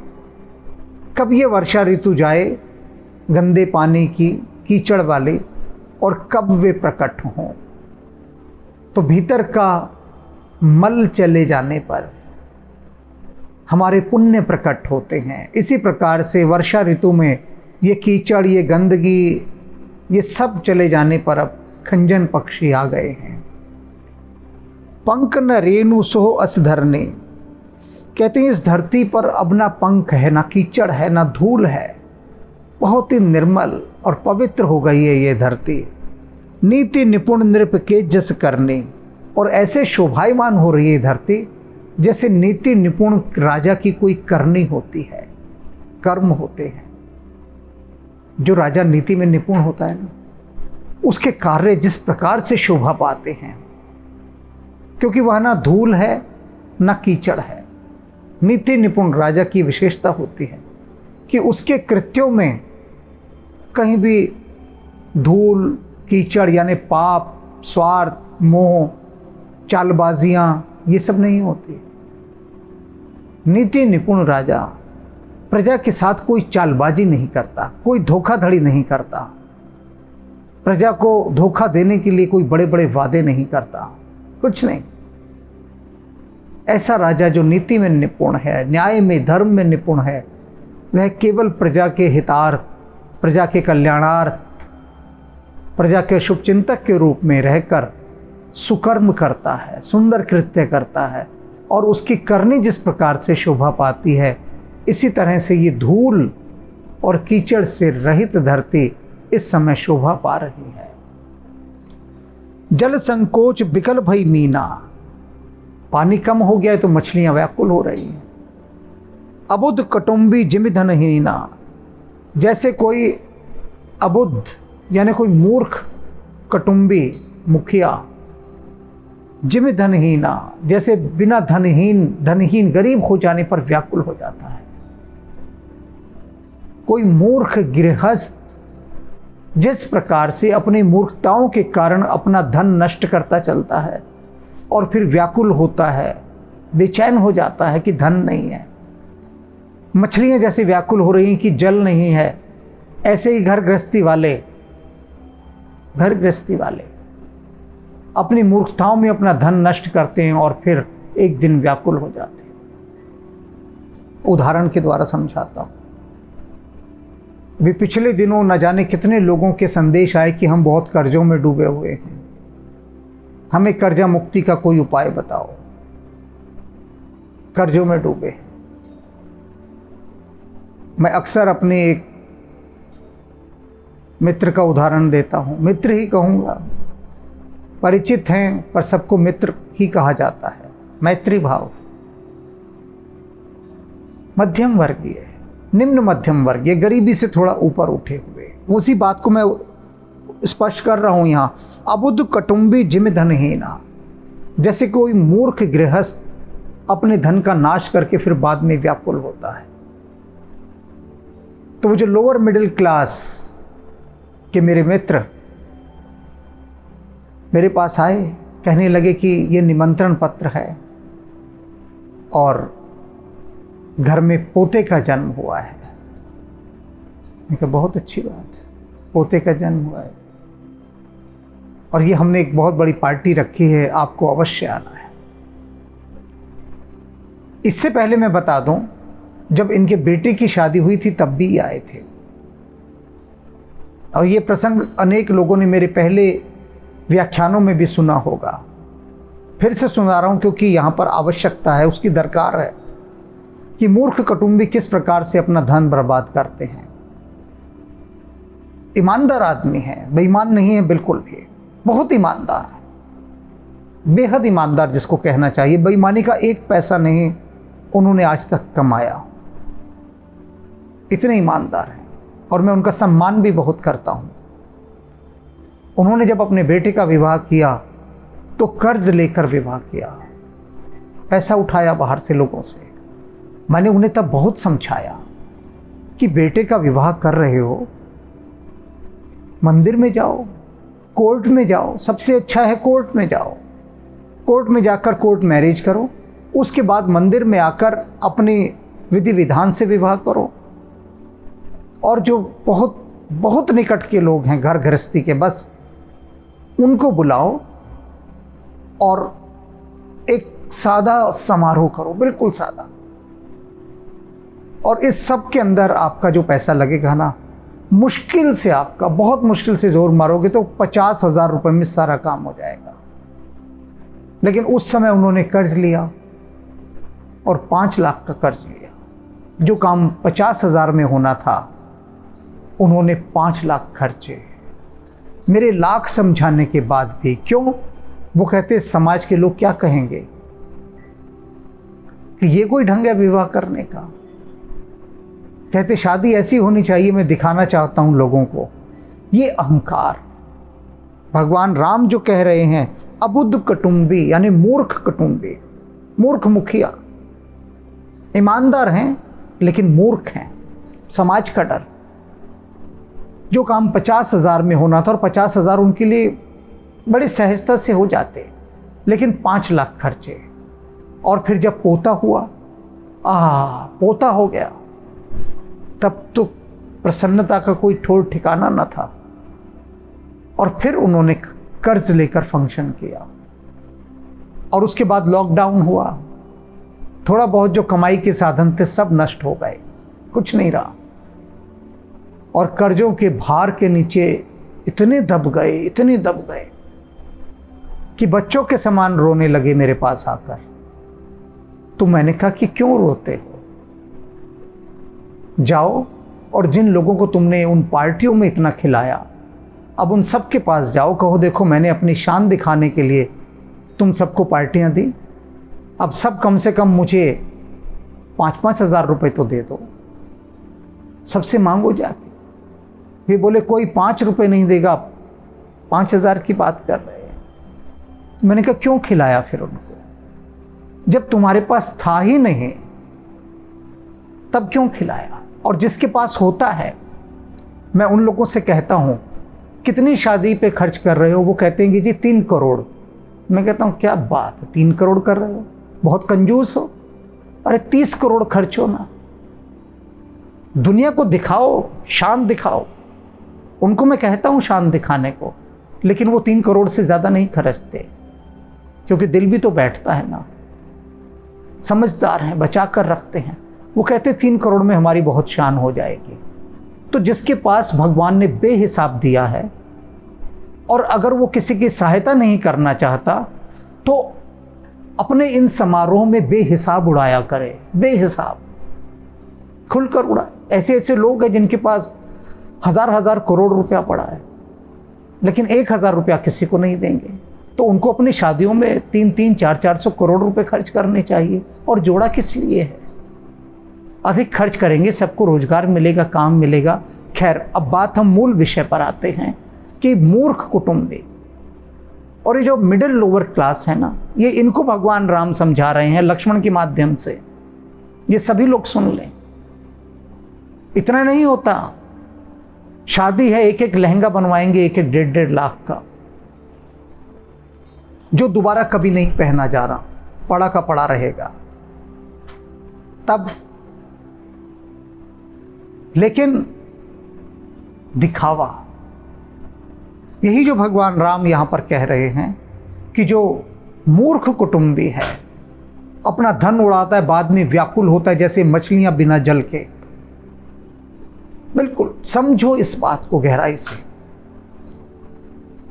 Speaker 1: कब ये वर्षा ऋतु जाए गंदे पानी की, कीचड़ वाले, और कब वे प्रकट हों। तो भीतर का मल चले जाने पर हमारे पुण्य प्रकट होते हैं। इसी प्रकार से वर्षा ऋतु में ये कीचड़, ये गंदगी, ये सब चले जाने पर अब खंजन पक्षी आ गए हैं। पंख न रेणु सोह अस धरने, कहते हैं इस धरती पर अब ना पंख है, ना कीचड़ है, ना धूल है। बहुत ही निर्मल और पवित्र हो गई है ये धरती। नीति निपुण नृप के जस करने, और ऐसे शोभायमान हो रही है धरती जैसे नीति निपुण राजा की कोई करनी होती है, कर्म होते हैं। जो राजा नीति में निपुण होता है ना, उसके कार्य जिस प्रकार से शोभा पाते हैं, क्योंकि वह ना धूल है ना कीचड़ है। नीति निपुण राजा की विशेषता होती है कि उसके कृत्यों में कहीं भी धूल कीचड़ यानी पाप, स्वार्थ, मोह, चालबाजियां ये सब नहीं होती। नीति निपुण राजा प्रजा के साथ कोई चालबाजी नहीं करता, कोई धोखाधड़ी नहीं करता, प्रजा को धोखा देने के लिए कोई बड़े बड़े वादे नहीं करता, कुछ नहीं। ऐसा राजा जो नीति में निपुण है, न्याय में, धर्म में निपुण है, वह केवल प्रजा के हितार्थ, प्रजा के कल्याणार्थ, प्रजा के शुभचिंतक के रूप में रहकर सुकर्म करता है, सुंदर कृत्य करता है, और उसकी करनी जिस प्रकार से शोभा पाती है, इसी तरह से ये धूल और कीचड़ से रहित धरती इस समय शोभा पा रही है। जल संकोच बिकल भई मीना, पानी कम हो गया है तो मछलियां व्याकुल हो रही हैं। अबुद्ध कटुंबी जिमि धनहीना, जैसे कोई अबुद्ध यानी कोई मूर्ख कटुंबी मुखिया, जिमि धनहीना जैसे बिना धनहीन गरीब हो जाने पर व्याकुल हो जाता है। कोई मूर्ख गृहस्थ जिस प्रकार से अपनी मूर्खताओं के कारण अपना धन नष्ट करता चलता है और फिर व्याकुल होता है, बेचैन हो जाता है कि धन नहीं है। मछलियां जैसे व्याकुल हो रही हैं कि जल नहीं है, ऐसे ही घर गृहस्थी वाले अपनी मूर्खताओं में अपना धन नष्ट करते हैं और फिर एक दिन व्याकुल हो जाते हैं। उदाहरण के द्वारा समझाता हूं। अभी पिछले दिनों न जाने कितने लोगों के संदेश आए कि हम बहुत कर्जों में डूबे हुए हैं, हमें कर्जा मुक्ति का कोई उपाय बताओ, कर्जों में डूबे हैं। मैं अक्सर अपने एक मित्र का उदाहरण देता हूं, मित्र ही कहूँगा, परिचित हैं पर सबको मित्र ही कहा जाता है, मैत्री भाव। मध्यम वर्गीय, निम्न मध्यम वर्गीय, गरीबी से थोड़ा ऊपर उठे हुए, उसी बात को मैं स्पष्ट कर रहा हूं यहाँ। अबुद्ध कटुंबी जिमि धनहीना, जैसे कोई मूर्ख गृहस्थ अपने धन का नाश करके फिर बाद में व्याकुल होता है। तो वो जो लोअर मिडिल क्लास के मेरे मित्र मेरे पास आए, कहने लगे कि ये निमंत्रण पत्र है और घर में पोते का जन्म हुआ है। मैंने कहा बहुत अच्छी बात है, पोते का जन्म हुआ है और ये हमने एक बहुत बड़ी पार्टी रखी है, आपको अवश्य आना है। इससे पहले मैं बता दूं, जब इनके बेटे की शादी हुई थी तब भी आए थे, और ये प्रसंग अनेक लोगों ने मेरे पहले व्याख्यानों में भी सुना होगा। फिर से सुना रहा हूं क्योंकि यहाँ पर आवश्यकता है, उसकी दरकार है कि मूर्ख कुटुंबी किस प्रकार से अपना धन बर्बाद करते हैं। ईमानदार आदमी है, बेईमान नहीं है बिल्कुल भी, बहुत ईमानदार, बेहद ईमानदार जिसको कहना चाहिए। बेईमानी का एक पैसा नहीं उन्होंने आज तक कमाया, इतने ईमानदार हैं और मैं उनका सम्मान भी बहुत करता हूं। उन्होंने जब अपने बेटे का विवाह किया तो कर्ज लेकर विवाह किया, पैसा उठाया बाहर से लोगों से। मैंने उन्हें तब बहुत समझाया कि बेटे का विवाह कर रहे हो, मंदिर में जाओ, कोर्ट में जाओ, सबसे अच्छा है कोर्ट में जाओ, कोर्ट में जाकर कोर्ट मैरिज करो, उसके बाद मंदिर में आकर अपनी विधि विधान से विवाह करो। और जो बहुत बहुत निकट के लोग हैं घर गृहस्थी के, बस उनको बुलाओ और एक सादा समारोह करो, बिल्कुल सादा। और इस सब के अंदर आपका जो पैसा लगेगा ना, मुश्किल से, आपका बहुत मुश्किल से जोर मारोगे तो 50,000 रुपये में सारा काम हो जाएगा। लेकिन उस समय उन्होंने कर्ज लिया और 5 लाख का कर्ज लिया। जो काम 50,000 में होना था उन्होंने 5 लाख खर्चे। मेरे लाख समझाने के बाद भी क्यों? वो कहते समाज के लोग क्या कहेंगे कि ये कोई ढंग है विवाह करने का। कहते शादी ऐसी होनी चाहिए, मैं दिखाना चाहता हूं लोगों को। ये अहंकार भगवान राम जो कह रहे हैं, अबुद्ध कुटुंबी यानी मूर्ख कुटुंबी, मूर्ख मुखिया, ईमानदार हैं लेकिन मूर्ख हैं। समाज का डर। जो काम 50,000 में होना था और 50,000 उनके लिए बड़ी सहजता से हो जाते, लेकिन 5 लाख खर्चे। और फिर जब पोता हुआ, पोता हो गया, तब तो प्रसन्नता का कोई ठोर ठिकाना न था। और फिर उन्होंने कर्ज लेकर फंक्शन किया और उसके बाद लॉकडाउन हुआ। थोड़ा बहुत जो कमाई के साधन थे सब नष्ट हो गए, कुछ नहीं रहा। और कर्जों के भार के नीचे इतने दब गए कि बच्चों के समान रोने लगे मेरे पास आकर। तो मैंने कहा कि क्यों रोते हो? जाओ और जिन लोगों को तुमने उन पार्टियों में इतना खिलाया, अब उन सब के पास जाओ, कहो देखो मैंने अपनी शान दिखाने के लिए तुम सबको पार्टियां दी, अब सब कम से कम मुझे 5-5 हज़ार रुपये तो दे दो। सबसे मांगो जाके। वे बोले कोई 5 रुपये नहीं देगा, 5,000 की बात कर रहे हैं। मैंने कहा क्यों खिलाया फिर उनको? जब तुम्हारे पास था ही नहीं तब क्यों खिलाया? और जिसके पास होता है, मैं उन लोगों से कहता हूं कितनी शादी पे खर्च कर रहे हो? वो कहते हैं कि जी 3 करोड़। मैं कहता हूं क्या बात है, 3 करोड़ कर रहे हो, बहुत कंजूस हो। अरे 30 करोड़ खर्चो ना, दुनिया को दिखाओ, शान दिखाओ। उनको मैं कहता हूं शान दिखाने को, लेकिन वो 3 करोड़ से ज़्यादा नहीं खर्चते, क्योंकि दिल भी तो बैठता है ना। समझदार हैं, बचा कर रखते हैं। वो कहते 3 करोड़ में हमारी बहुत शान हो जाएगी। तो जिसके पास भगवान ने बेहिसाब दिया है, और अगर वो किसी की सहायता नहीं करना चाहता तो अपने इन समारोह में बेहिसाब उड़ाया करे, बेहिसाब खुलकर उड़ाए। ऐसे ऐसे लोग हैं जिनके पास हजार करोड़ रुपया पड़ा है, लेकिन 1,000 रुपया किसी को नहीं देंगे। तो उनको अपनी शादियों में 3-3, 400 करोड़ रुपए खर्च करने चाहिए। और जोड़ा किस लिए है? अधिक खर्च करेंगे, सबको रोजगार मिलेगा, काम मिलेगा। खैर, अब बात हम मूल विषय पर आते हैं कि मूर्ख कुटुंबी और ये जो मिडिल लोअर क्लास है ना, ये इनको भगवान राम समझा रहे हैं लक्ष्मण के माध्यम से। ये सभी लोग सुन लें। इतना नहीं होता, शादी है, एक लहंगा बनवाएंगे 1-1.5 लाख का, जो दोबारा कभी नहीं पहना जा रहा, पड़ा का पड़ा रहेगा। तब लेकिन दिखावा, यही जो भगवान राम यहां पर कह रहे हैं कि जो मूर्ख कुटुंबी है, अपना धन उड़ाता है, बाद में व्याकुल होता है जैसे मछलियां बिना जल के। बिल्कुल समझो इस बात को गहराई से।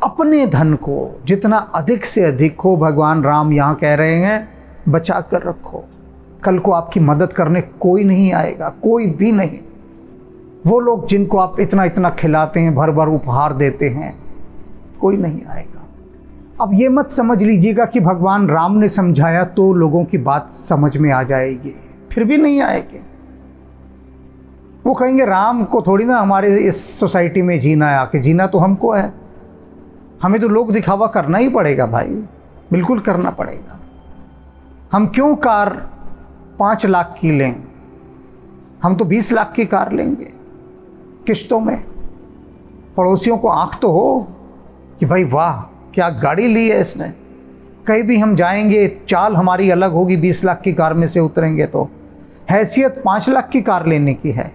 Speaker 1: अपने धन को जितना अधिक से अधिक हो, भगवान राम यहां कह रहे हैं बचा कर रखो। कल को आपकी मदद करने कोई नहीं आएगा, कोई भी नहीं। वो लोग जिनको आप इतना इतना खिलाते हैं, भर भर उपहार देते हैं, कोई नहीं आएगा। अब ये मत समझ लीजिएगा कि भगवान राम ने समझाया तो लोगों की बात समझ में आ जाएगी, फिर भी नहीं आएगी। वो कहेंगे राम को थोड़ी ना हमारे इस सोसाइटी में जीना है, आके जीना तो हमको है, हमें तो लोग दिखावा करना ही पड़ेगा भाई, बिल्कुल करना पड़ेगा। हम क्यों कार 5 लाख की लें, हम तो 20 लाख की कार लेंगे किश्तों में। पड़ोसियों को आंख तो हो कि भाई वाह क्या गाड़ी ली है इसने। कहीं भी हम जाएंगे चाल हमारी अलग होगी, 20 लाख की कार में से उतरेंगे तो हैसियत 5 लाख की कार लेने की है,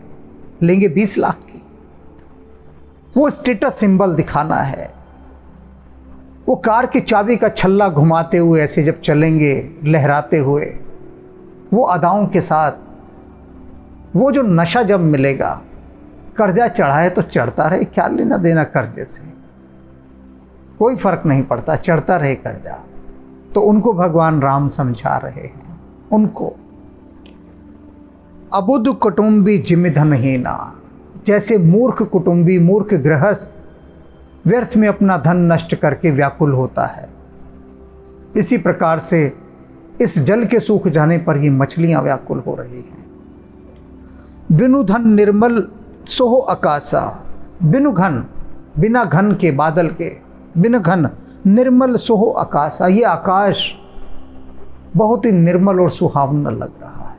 Speaker 1: लेंगे 20 लाख की। वो स्टेटस सिंबल दिखाना है। वो कार की चाबी का छल्ला घुमाते हुए ऐसे जब चलेंगे लहराते हुए, वो अदाओं के साथ, वो जो नशा जब मिलेगा, कर्जा चढ़ा है तो चढ़ता रहे, क्या लेना देना कर्जे से, कोई फर्क नहीं पड़ता, चढ़ता रहे कर्जा। तो उनको भगवान राम समझा रहे हैं, उनको अबुध कुटुंबी जिमि धनहीना, जैसे मूर्ख कुटुंबी, मूर्ख गृहस्थ व्यर्थ में अपना धन नष्ट करके व्याकुल होता है, इसी प्रकार से इस जल के सूख जाने पर ही मछलियां व्याकुल हो रही हैं। बिनु धन निर्मल सोहो आकाशा, बिनु घन, बिना घन के, बादल के, बिन घन निर्मल सोहो आकाशा, ये आकाश बहुत ही निर्मल और सुहावना लग रहा है।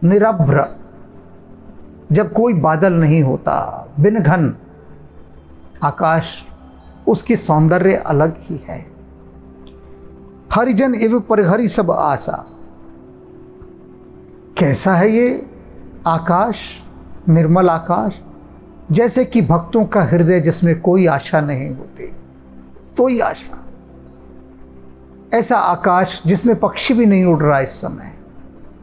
Speaker 1: निरभ्र, जब कोई बादल नहीं होता, बिन घन आकाश, उसकी सौंदर्य अलग ही है। हरिजन एवं परिहरि सब आशा, कैसा है ये आकाश, निर्मल आकाश, जैसे कि भक्तों का हृदय जिसमें कोई आशा नहीं होती, कोई आशा। ऐसा आकाश जिसमें पक्षी भी नहीं उड़ रहा इस समय,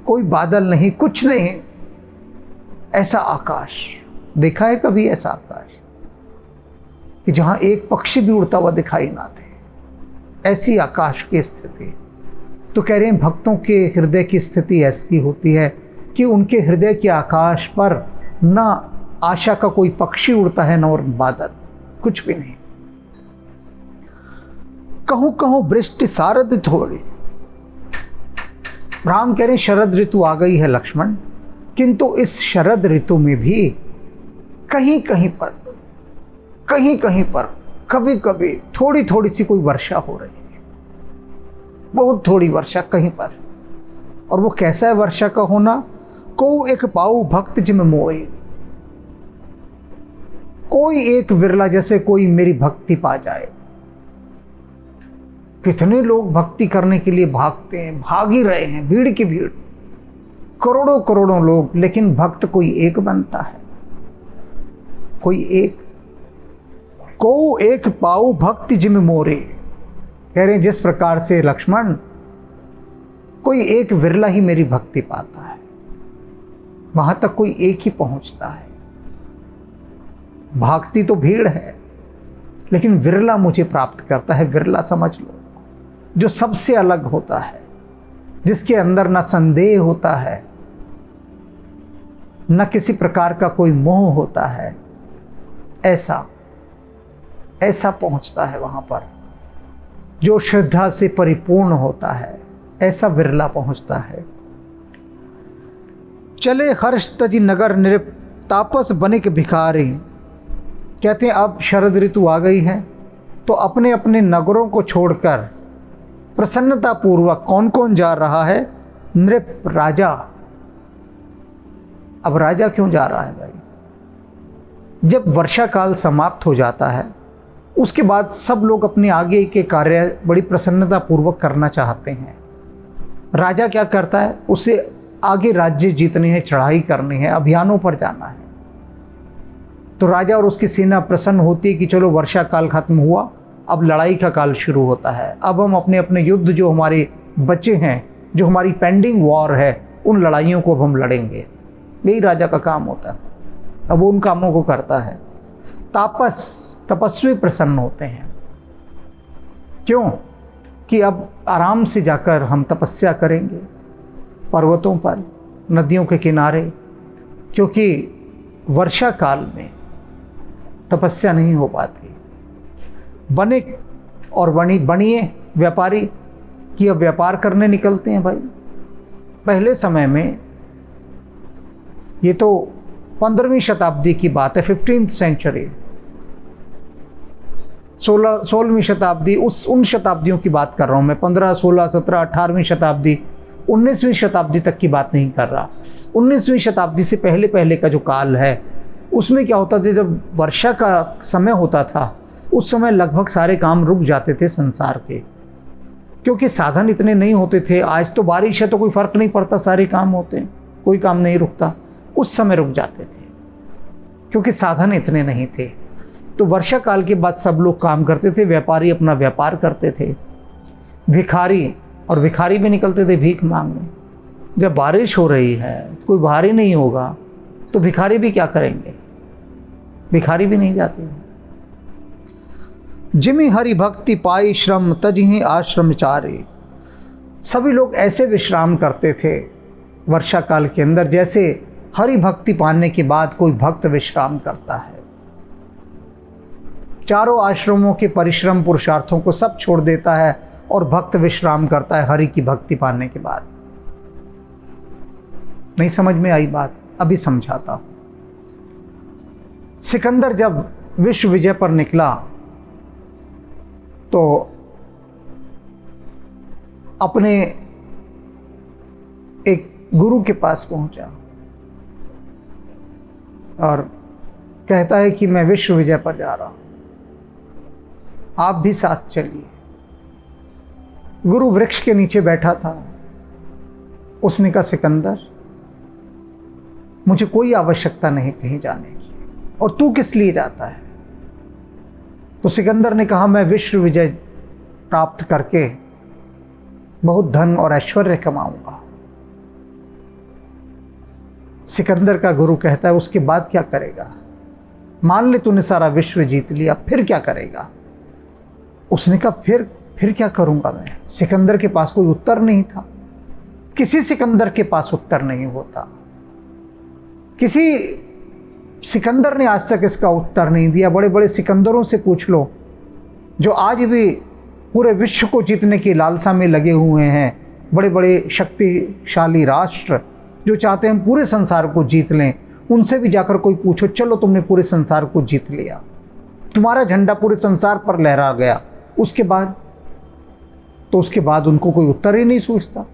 Speaker 1: कोई बादल नहीं, कुछ नहीं, ऐसा आकाश। देखा है कभी ऐसा आकाश कि जहां एक पक्षी भी उड़ता हुआ दिखाई ना दे, ऐसी आकाश की स्थिति। तो कह रहे हैं भक्तों के हृदय की स्थिति ऐसी होती है कि उनके हृदय के आकाश पर ना आशा का कोई पक्षी उड़ता है, ना और बादल, कुछ भी नहीं। कहूं कहूं वृष्टि सारद थोड़ी, राम कह रहे शरद ऋतु आ गई है लक्ष्मण, किंतु इस शरद ऋतु में भी कहीं कहीं पर कभी कभी थोड़ी थोड़ी सी कोई वर्षा हो रही है, बहुत थोड़ी वर्षा कहीं पर। और वो कैसा है वर्षा का होना? को एक पाऊ भक्त जिम मोए, कोई एक विरला, जैसे कोई मेरी भक्ति पा जाए। कितने लोग भक्ति करने के लिए भागते हैं, भाग ही रहे हैं, भीड़ की भीड़, करोड़ों करोड़ों लोग, लेकिन भक्त कोई एक बनता है, कोई एक। को एक पाऊ भक्ति जिम मोरे, कह रहे हैं जिस प्रकार से लक्ष्मण, कोई एक विरला ही मेरी भक्ति पाता है, वहां तक कोई एक ही पहुंचता है। भागती तो भीड़ है, लेकिन विरला मुझे प्राप्त करता है। विरला समझ लो, जो सबसे अलग होता है, जिसके अंदर ना संदेह होता है, न किसी प्रकार का कोई मोह होता है, ऐसा पहुंचता है वहां पर। जो श्रद्धा से परिपूर्ण होता है, ऐसा विरला पहुंचता है। चले हर्ष तजी नगर नृप, तापस बनिक भिखारी, कहते हैं अब शरद ऋतु आ गई है, तो अपने अपने नगरों को छोड़कर प्रसन्नता पूर्वक कौन कौन जा रहा है? नृप, राजा। अब राजा क्यों जा रहा है भाई? जब वर्षा काल समाप्त हो जाता है, उसके बाद सब लोग अपने आगे के कार्य बड़ी प्रसन्नता पूर्वक करना चाहते हैं। राजा क्या करता है? उसे आगे राज्य जीतने हैं, चढ़ाई करनी है, अभियानों पर जाना है। तो राजा और उसकी सेना प्रसन्न होती है कि चलो वर्षा काल खत्म हुआ, अब लड़ाई का काल शुरू होता है। अब हम अपने अपने युद्ध जो हमारे बचे हैं, जो हमारी पेंडिंग वॉर है, उन लड़ाइयों को अब हम लड़ेंगे। यही राजा का काम होता था। अब वो उन कामों को करता है। तपस्वी प्रसन्न होते हैं। क्यों? कि अब आराम से जाकर हम तपस्या करेंगे पर्वतों पर, नदियों के किनारे, क्योंकि वर्षा काल में तपस्या नहीं हो पाती। बनिक और बनिए व्यापारी कि अब व्यापार करने निकलते हैं भाई। पहले समय में, ये तो 15वीं शताब्दी की बात है, 15th सेंचुरी, 16वीं शताब्दी, उन शताब्दियों की बात कर रहा हूँ मैं। 15, 16, 17, 18वीं शताब्दी, 19वीं शताब्दी तक की बात नहीं कर रहा। 19वीं शताब्दी से पहले पहले का जो काल है, उसमें क्या होता था? जब वर्षा का समय होता था, उस समय लगभग सारे काम रुक जाते थे संसार के, क्योंकि साधन इतने नहीं होते थे। आज तो बारिश है तो कोई फर्क नहीं पड़ता, सारे काम होते हैं, कोई काम नहीं रुकता। उस समय रुक जाते थे क्योंकि साधन इतने नहीं थे। तो वर्षा काल के बाद सब लोग काम करते थे, व्यापारी अपना व्यापार करते थे, भिखारी भी निकलते थे भीख मांगने। जब बारिश हो रही है, कोई बाहर ही नहीं होगा, तो भिखारी भी क्या करेंगे? भिखारी भी नहीं जाते। जिमि हरि भक्ति पाई श्रम तजहि आश्रम चारे। सभी लोग ऐसे विश्राम करते थे वर्षा काल के अंदर जैसे हरि भक्ति पाने के बाद कोई भक्त विश्राम करता है। चारों आश्रमों के परिश्रम पुरुषार्थों को सब छोड़ देता है और भक्त विश्राम करता है हरि की भक्ति पाने के बाद। नहीं समझ में आई बात? अभी समझाता हूं। सिकंदर जब विश्व विजय पर निकला तो अपने एक गुरु के पास पहुंचा और कहता है कि मैं विश्व विजय पर जा रहा हूं, आप भी साथ चलिए। गुरु वृक्ष के नीचे बैठा था। उसने कहा, सिकंदर, मुझे कोई आवश्यकता नहीं कहीं जाने की, और तू किस लिए जाता है? तो सिकंदर ने कहा, मैं विश्व विजय प्राप्त करके बहुत धन और ऐश्वर्य कमाऊंगा। सिकंदर का गुरु कहता है, उसके बाद क्या करेगा? मान ले तूने सारा विश्व जीत लिया, फिर क्या करेगा? उसने कहा, फिर क्या करूंगा मैं? सिकंदर के पास कोई उत्तर नहीं था। किसी सिकंदर के पास उत्तर नहीं होता। किसी सिकंदर ने आज तक इसका उत्तर नहीं दिया। बड़े बड़े सिकंदरों से पूछ लो जो आज भी पूरे विश्व को जीतने की लालसा में लगे हुए हैं। बड़े बड़े शक्तिशाली राष्ट्र जो चाहते हैं पूरे संसार को जीत लें, उनसे भी जाकर कोई पूछो, चलो तुमने पूरे संसार को जीत लिया, तुम्हारा झंडा पूरे संसार पर लहरा गया, उसके बाद उनको कोई उत्तर ही नहीं सूझता।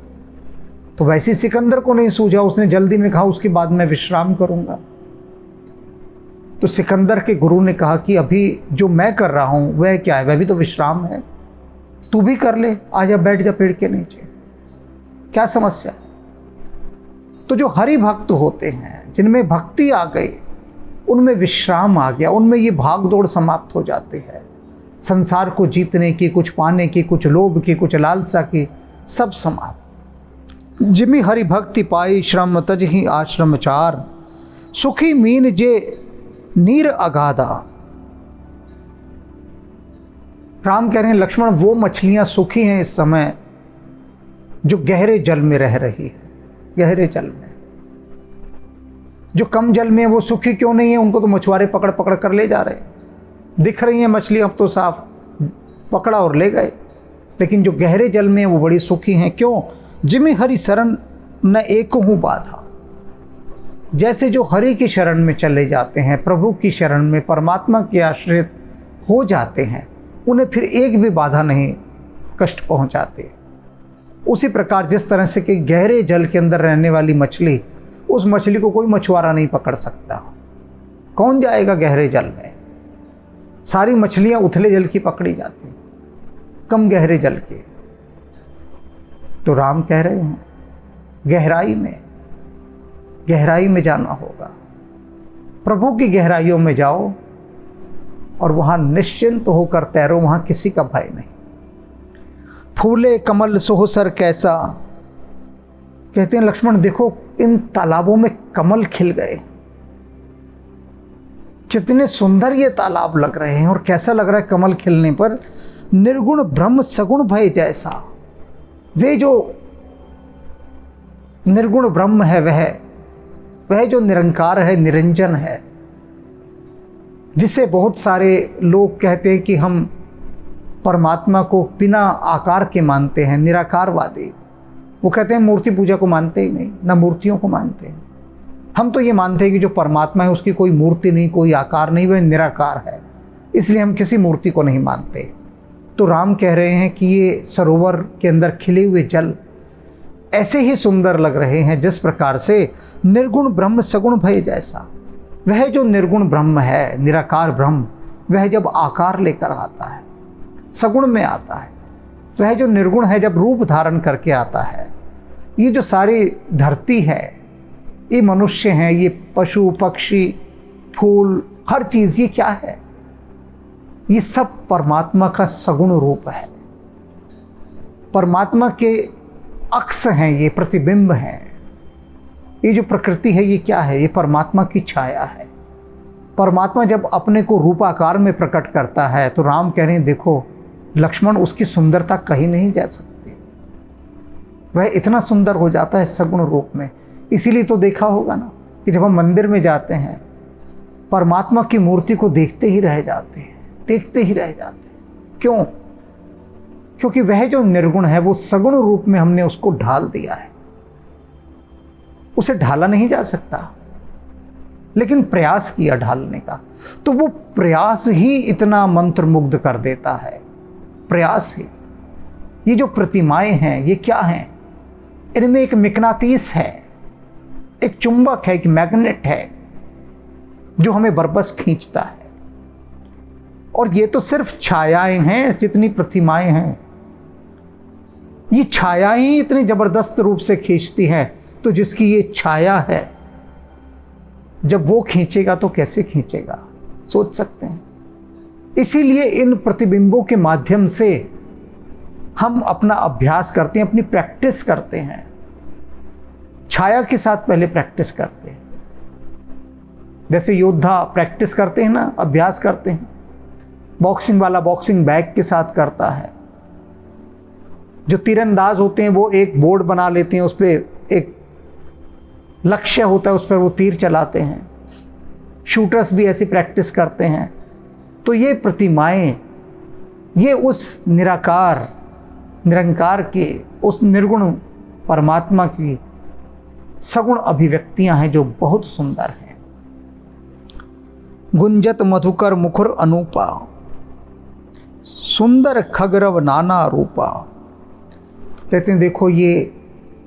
Speaker 1: तो वैसे सिकंदर को नहीं सूझा, उसने जल्दी में कहा, उसके बाद मैं विश्राम करूंगा। तो सिकंदर के गुरु ने कहा कि अभी जो मैं कर रहा हूं वह क्या है? वह भी तो विश्राम है, तू भी कर ले, आजा बैठ जा पेड़ के नीचे, क्या समस्या? तो जो हरि भक्त होते हैं, जिनमें भक्ति आ गई, उनमें विश्राम आ गया, उनमें ये भाग दौड़ समाप्त हो जाती है। संसार को जीतने की, कुछ पाने की, कुछ लोभ की, कुछ लालसा की, सब समाप्त। जिमि हरि भक्ति पाई श्रम तजहि आश्रम चार। सुखी मीन जे नीर अगाधा। राम कह रहे हैं, लक्ष्मण, वो मछलियां सुखी हैं इस समय जो गहरे जल में रह रही है। गहरे जल में, जो कम जल में, वो सुखी क्यों नहीं है? उनको तो मछुआरे पकड़ पकड़ कर ले जा रहे हैं। दिख रही हैं मछली अब तो साफ, पकड़ा और ले गए। लेकिन जो गहरे जल में वो बड़ी सुखी हैं। क्यों? जिमि हरि शरण न एक हूँ बाधा। जैसे जो हरि की शरण में चले जाते हैं, प्रभु की शरण में, परमात्मा के आश्रित हो जाते हैं, उन्हें फिर एक भी बाधा नहीं कष्ट पहुंचाते। उसी प्रकार जिस तरह से कि गहरे जल के अंदर रहने वाली मछली, उस मछली को कोई मछुआरा नहीं पकड़ सकता। कौन जाएगा गहरे जल में? सारी मछलियां उथले जल की पकड़ी जाती, कम गहरे जल के। तो राम कह रहे हैं, गहराई में जाना होगा। प्रभु की गहराइयों में जाओ और वहां निश्चिंत होकर तैरो, वहां किसी का भय नहीं। फूले कमल सोहसर कैसा। कहते हैं, लक्ष्मण देखो, इन तालाबों में कमल खिल गए, कितने सुंदर ये तालाब लग रहे हैं। और कैसा लग रहा है कमल खिलने पर? निर्गुण ब्रह्म सगुण भय जैसा। वे जो निर्गुण ब्रह्म है, वह जो निरंकार है, निरंजन है, जिसे बहुत सारे लोग कहते हैं कि हम परमात्मा को बिना आकार के मानते हैं, निराकारवादी। वो कहते हैं मूर्ति पूजा को मानते ही नहीं, ना मूर्तियों को मानते हैं। हम तो ये मानते हैं कि जो परमात्मा है उसकी कोई मूर्ति नहीं, कोई आकार नहीं, वह निराकार है, इसलिए हम किसी मूर्ति को नहीं मानते। तो राम कह रहे हैं कि ये सरोवर के अंदर खिले हुए जल ऐसे ही सुंदर लग रहे हैं जिस प्रकार से निर्गुण ब्रह्म सगुण भय जैसा। वह जो निर्गुण ब्रह्म है, निराकार ब्रह्म, वह जब आकार लेकर आता है, सगुण में आता है, वह जो निर्गुण है जब रूप धारण करके आता है, ये जो सारी धरती है, ये मनुष्य हैं, ये पशु पक्षी फूल, हर चीज़, ये क्या है? ये सब परमात्मा का सगुण रूप है, परमात्मा के अक्ष हैं, ये प्रतिबिंब हैं। ये जो प्रकृति है ये क्या है? ये परमात्मा की छाया है, परमात्मा जब अपने को रूपाकार में प्रकट करता है तो राम कह रहे हैं देखो लक्ष्मण, उसकी सुंदरता कहीं नहीं जा सकती, वह इतना सुंदर हो जाता है सगुण रूप में। इसीलिए तो देखा होगा ना कि जब हम मंदिर में जाते हैं परमात्मा की मूर्ति को देखते ही रह जाते हैं, देखते ही रह जाते हैं। क्यों? क्योंकि वह जो निर्गुण है वो सगुण रूप में हमने उसको ढाल दिया है। उसे ढाला नहीं जा सकता, लेकिन प्रयास किया ढालने का, तो वो प्रयास ही इतना मंत्रमुग्ध कर देता है। प्रयास ही। ये जो प्रतिमाएं हैं ये क्या हैं? इनमें एक मिकनातीस है, एक चुंबक है, एक मैग्नेट है जो हमें बरबस खींचता है। और ये तो सिर्फ छायाएं हैं, जितनी प्रतिमाएं हैं ये छायाएं ही इतनी जबरदस्त रूप से खींचती हैं, तो जिसकी ये छाया है जब वो खींचेगा तो कैसे खींचेगा, सोच सकते हैं। इसीलिए इन प्रतिबिंबों के माध्यम से हम अपना अभ्यास करते हैं, अपनी प्रैक्टिस करते हैं। छाया के साथ पहले प्रैक्टिस करते हैं, जैसे योद्धा प्रैक्टिस करते हैं ना, अभ्यास करते हैं। बॉक्सिंग वाला बॉक्सिंग बैग के साथ करता है। जो तीरंदाज होते हैं वो एक बोर्ड बना लेते हैं, उस पर एक लक्ष्य होता है, उस पर वो तीर चलाते हैं। शूटर्स भी ऐसी प्रैक्टिस करते हैं। तो ये प्रतिमाएं, ये उस निराकार निरंकार के, उस निर्गुण परमात्मा की सगुण अभिव्यक्तियां हैं जो बहुत सुंदर हैं। गुंजत मधुकर मुखर अनूपा, सुंदर खगरव नाना रूपा। कहते हैं देखो ये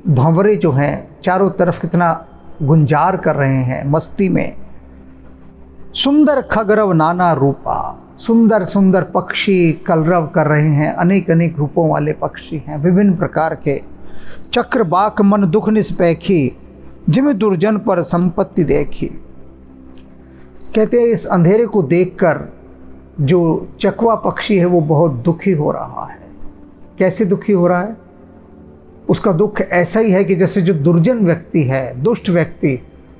Speaker 1: भंवरे जो हैं चारों तरफ कितना गुंजार कर रहे हैं मस्ती में। सुंदर खगरव नाना रूपा, सुंदर सुंदर पक्षी कलरव कर रहे हैं, अनेक अनेक रूपों वाले पक्षी हैं विभिन्न प्रकार के। चक्रबाक मन दुख निस्पैखी, जिम दुर्जन पर संपत्ति देखी। कहते हैं इस अंधेरे को देखकर जो चकवा पक्षी है वो बहुत दुखी हो रहा है। कैसे दुखी हो रहा है? उसका दुख ऐसा ही है कि जैसे जो दुर्जन व्यक्ति है, दुष्ट व्यक्ति,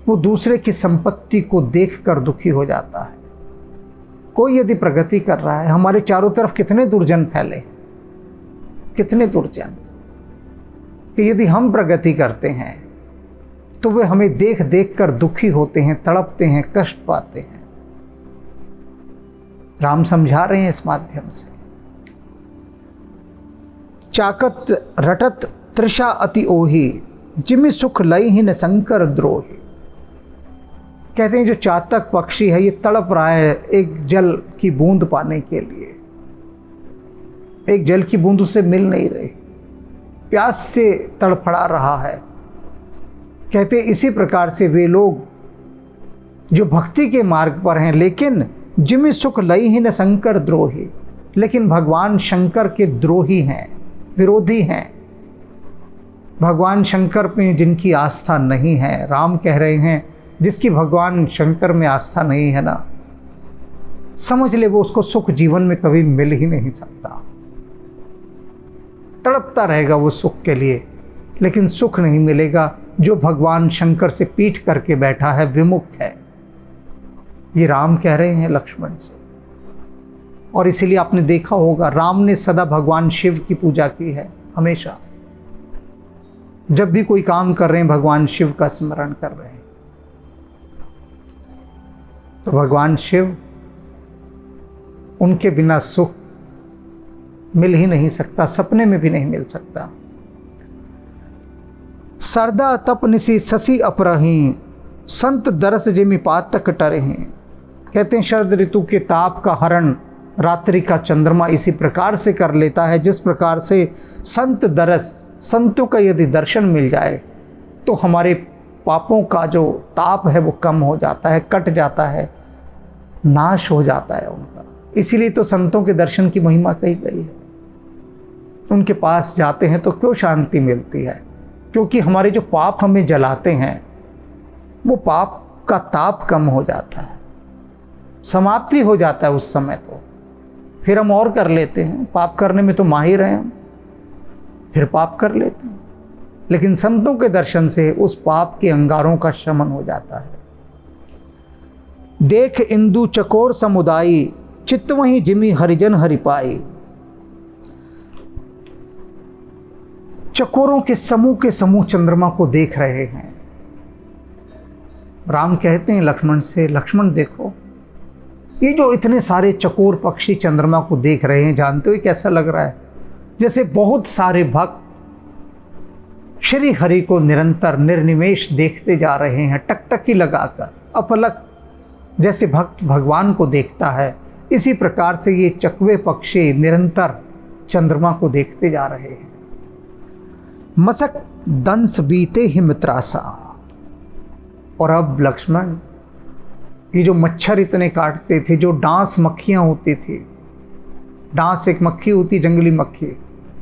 Speaker 1: वो दूसरे की संपत्ति को देखकर दुखी हो जाता है। कोई यदि प्रगति कर रहा है, हमारे चारों तरफ कितने दुर्जन फैले, कितने दुर्जन, कि यदि हम प्रगति करते हैं तो वे हमें देख देख कर दुखी होते हैं, तड़पते हैं, कष्ट पाते हैं। राम समझा रहे हैं इस माध्यम से। चाकत रटत तृषा अति ओही, जिमि सुख लई ही न शंकर द्रोही। कहते हैं जो चातक पक्षी है ये तड़प रहा है एक जल की बूंद पाने के लिए। एक जल की बूंद उसे मिल नहीं रही, प्यास से तड़फड़ा रहा है। कहते इसी प्रकार से वे लोग जो भक्ति के मार्ग पर हैं, लेकिन जिमि सुख लई ही न शंकर द्रोही, लेकिन भगवान शंकर के द्रोही हैं, विरोधी हैं। भगवान शंकर में जिनकी आस्था नहीं है, राम कह रहे हैं जिसकी भगवान शंकर में आस्था नहीं है ना, समझ ले वो उसको सुख जीवन में कभी मिल ही नहीं सकता। तड़पता रहेगा वो सुख के लिए, लेकिन सुख नहीं मिलेगा। जो भगवान शंकर से पीठ करके बैठा है विमुख है। ये राम कह रहे हैं लक्ष्मण से। और इसीलिए आपने देखा होगा राम ने सदा भगवान शिव की पूजा की है। हमेशा जब भी कोई काम कर रहे हैं भगवान शिव का स्मरण कर रहे हैं। तो भगवान शिव, उनके बिना सुख मिल ही नहीं सकता, सपने में भी नहीं मिल सकता। सरदा तपनिसी ससी अपरही, संत दरस जिमि पातक टरही। कहते हैं शरद ऋतु के ताप का हरण रात्रि का चंद्रमा इसी प्रकार से कर लेता है जिस प्रकार से संत दरस, संतों का यदि दर्शन मिल जाए तो हमारे पापों का जो ताप है वो कम हो जाता है, कट जाता है, नाश हो जाता है उनका। इसीलिए तो संतों के दर्शन की महिमा कही गई है। उनके पास जाते हैं तो क्यों शांति मिलती है? क्योंकि हमारे जो पाप हमें जलाते हैं वो पाप का ताप कम हो जाता है, समाप्ति हो जाता है उस समय। तो फिर हम और कर लेते हैं, पाप करने में तो माहिर हैं हम, फिर पाप कर लेते हैं। लेकिन संतों के दर्शन से उस पाप के अंगारों का शमन हो जाता है। देख इंदु चकोर समुदाय, चित्त वहीं जिमी हरिजन हरि पाई। चकोरों के समूह चंद्रमा को देख रहे हैं। राम कहते हैं लक्ष्मण से, लक्ष्मण देखो ये जो इतने सारे चकोर पक्षी चंद्रमा को देख रहे हैं, जानते हो कैसा लग रहा है? जैसे बहुत सारे भक्त श्री हरि को निरंतर निर्निमेष देखते जा रहे हैं, टकटकी लगाकर अपलक, जैसे भक्त भगवान को देखता है। इसी प्रकार से ये चकवे पक्षी निरंतर चंद्रमा को देखते जा रहे हैं। मसक दंस बीते ही मित्रासा। और अब लक्ष्मण, ये जो मच्छर इतने काटते थे, जो डांस मक्खियाँ होती थी, डांस एक मक्खी होती, जंगली मक्खी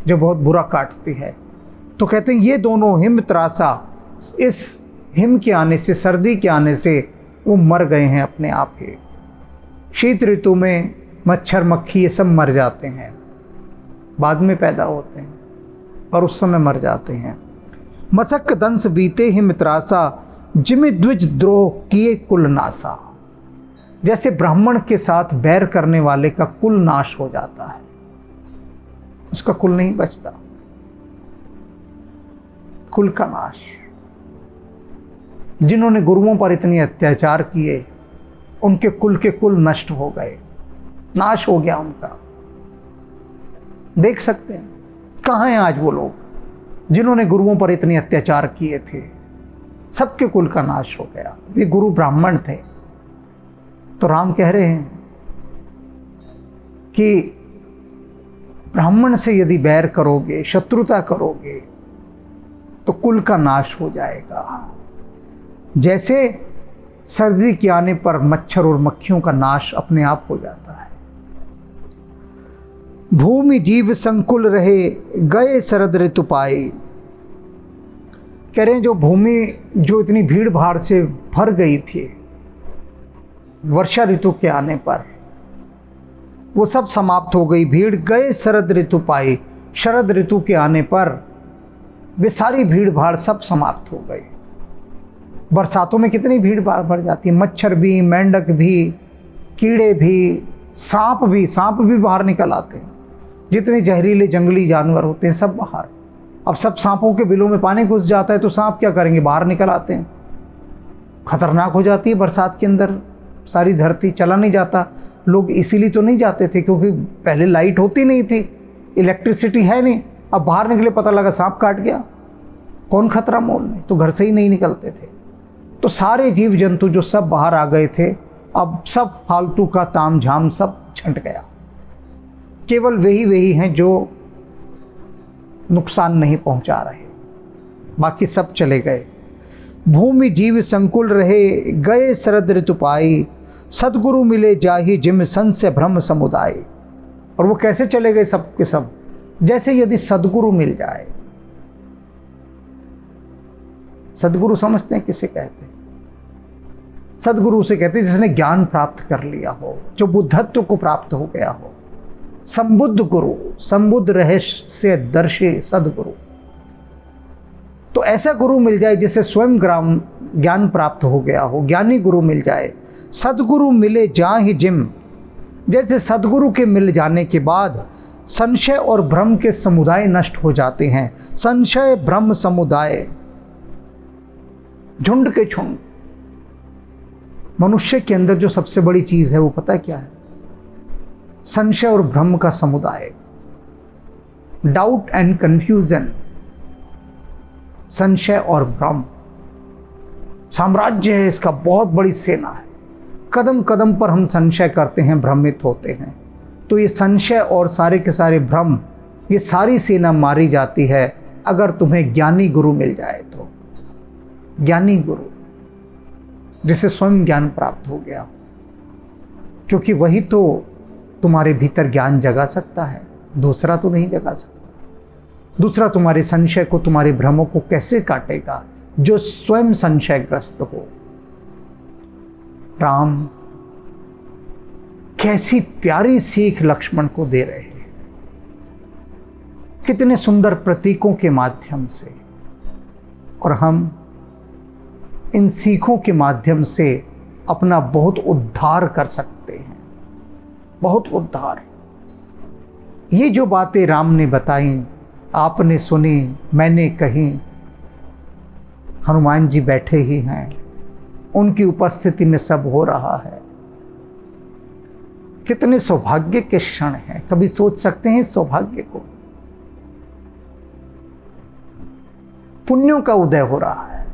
Speaker 1: जो बहुत बुरा काटती है, तो कहते हैं ये दोनों हिम त्रासा, इस हिम के आने से, सर्दी के आने से वो मर गए हैं अपने आप ही। शीत ऋतु में मच्छर मक्खी ये सब मर जाते हैं, बाद में पैदा होते हैं और उस समय मर जाते हैं। मसक दंस बीते ही मित्रासा, जिमि द्विज द्रोह किए कुल नासा। जैसे ब्राह्मण के साथ बैर करने वाले का कुल नाश हो जाता है, उसका कुल नहीं बचता, कुल का नाश। जिन्होंने गुरुओं पर इतने अत्याचार किए, उनके कुल के कुल नष्ट हो गए, नाश हो गया उनका। देख सकते हैं कहाँ हैं आज वो लोग जिन्होंने गुरुओं पर इतने अत्याचार किए थे, सबके कुल का नाश हो गया। वे गुरु ब्राह्मण थे। तो राम कह रहे हैं कि ब्राह्मण से यदि बैर करोगे, शत्रुता करोगे, तो कुल का नाश हो जाएगा। जैसे सर्दी के आने पर मच्छर और मक्खियों का नाश अपने आप हो जाता है। भूमि जीव संकुल रहे, गए शरद ऋतु पाए। कह रहे हैं जो भूमि जो इतनी भीड़ भाड़ से भर गई थी वर्षा ऋतु के आने पर, वो सब समाप्त हो गई भीड़। गए शरद ऋतु पाई, शरद ऋतु के आने पर वे सारी भीड़ भाड़ सब समाप्त हो गई। बरसातों में कितनी भीड़ भाड़ बढ़ जाती है, मच्छर भी, मेंढक भी, कीड़े भी, सांप भी बाहर निकल आते हैं। जितने जहरीले जंगली जानवर होते हैं सब बाहर। अब सब सांपों के बिलों में पानी घुस जाता है तो सांप क्या करेंगे, बाहर निकल आते हैं। खतरनाक हो जाती है बरसात के अंदर सारी धरती, चला नहीं जाता। लोग इसीलिए तो नहीं जाते थे क्योंकि पहले लाइट होती नहीं थी, इलेक्ट्रिसिटी है नहीं। अब बाहर निकले, पता लगा सांप काट गया, कौन खतरा मोल में, तो घर से ही नहीं निकलते थे। तो सारे जीव जंतु जो सब बाहर आ गए थे, अब सब फालतू का ताम झाम सब छंट गया। केवल वही हैं जो नुकसान नहीं पहुंचा रहे, बाकी सब चले गए। भूमि जीव संकुल रहे, गए शरद ऋतु पाई। सदगुरु मिले जाहि जिम संशय भ्रम समुदाय। और वो कैसे चले गए सब के सब, जैसे यदि सदगुरु मिल जाए। सदगुरु समझते हैं किसे कहते हैं? सदगुरु से कहते हैं जिसने ज्ञान प्राप्त कर लिया हो, जो बुद्धत्व को प्राप्त हो गया हो। संबुद्ध गुरु, संबुद्ध रहस्य दर्शी सदगुरु। तो ऐसा गुरु मिल जाए जिसे स्वयं ज्ञान प्राप्त हो गया हो, ज्ञानी गुरु मिल जाए। सदगुरु मिले जाहि जिम, जैसे सदगुरु के मिल जाने के बाद संशय और भ्रम के समुदाय नष्ट हो जाते हैं। संशय भ्रम समुदाय, झुंड के झुंड। मनुष्य के अंदर जो सबसे बड़ी चीज है वो पता क्या है? संशय और भ्रम का समुदाय, डाउट एंड कंफ्यूजन। संशय और भ्रम साम्राज्य है इसका, बहुत बड़ी सेना है। कदम कदम पर हम संशय करते हैं, भ्रमित होते हैं। तो ये संशय और सारे के सारे भ्रम, ये सारी सेना मारी जाती है अगर तुम्हें ज्ञानी गुरु मिल जाए तो। ज्ञानी गुरु जिसे स्वयं ज्ञान प्राप्त हो गया, क्योंकि वही तो तुम्हारे भीतर ज्ञान जगा सकता है, दूसरा तो नहीं जगा सकता। दूसरा तुम्हारे संशय को, तुम्हारे भ्रमों को कैसे काटेगा? जो स्वयं संशयग्रस्त हो। राम कैसी प्यारी सीख लक्ष्मण को दे रहे हैं, कितने सुंदर प्रतीकों के माध्यम से। और हम इन सीखों के माध्यम से अपना बहुत उद्धार कर सकते हैं, बहुत उद्धार। ये जो बातें राम ने बताई, आपने सुनी, मैंने कही, हनुमान जी बैठे ही हैं, उनकी उपस्थिति में सब हो रहा है। कितने सौभाग्य के क्षण हैं, कभी सोच सकते हैं इस सौभाग्य को। पुण्यों का उदय हो रहा है,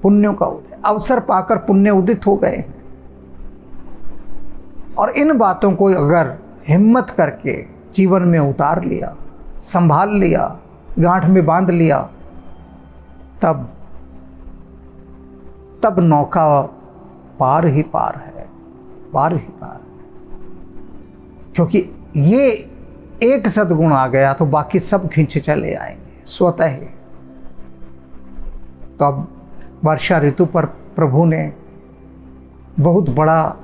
Speaker 1: पुण्यों का उदय, अवसर पाकर पुण्य उदित हो गए हैं। और इन बातों को अगर हिम्मत करके जीवन में उतार लिया, संभाल लिया, गांठ में बांध लिया, तब नौका पार ही पार है, पार ही पार। क्योंकि ये एक सद्गुण आ गया तो बाकी सब खींचे चले आएंगे स्वतः ही। तो अब वर्षा ऋतु पर प्रभु ने बहुत बड़ा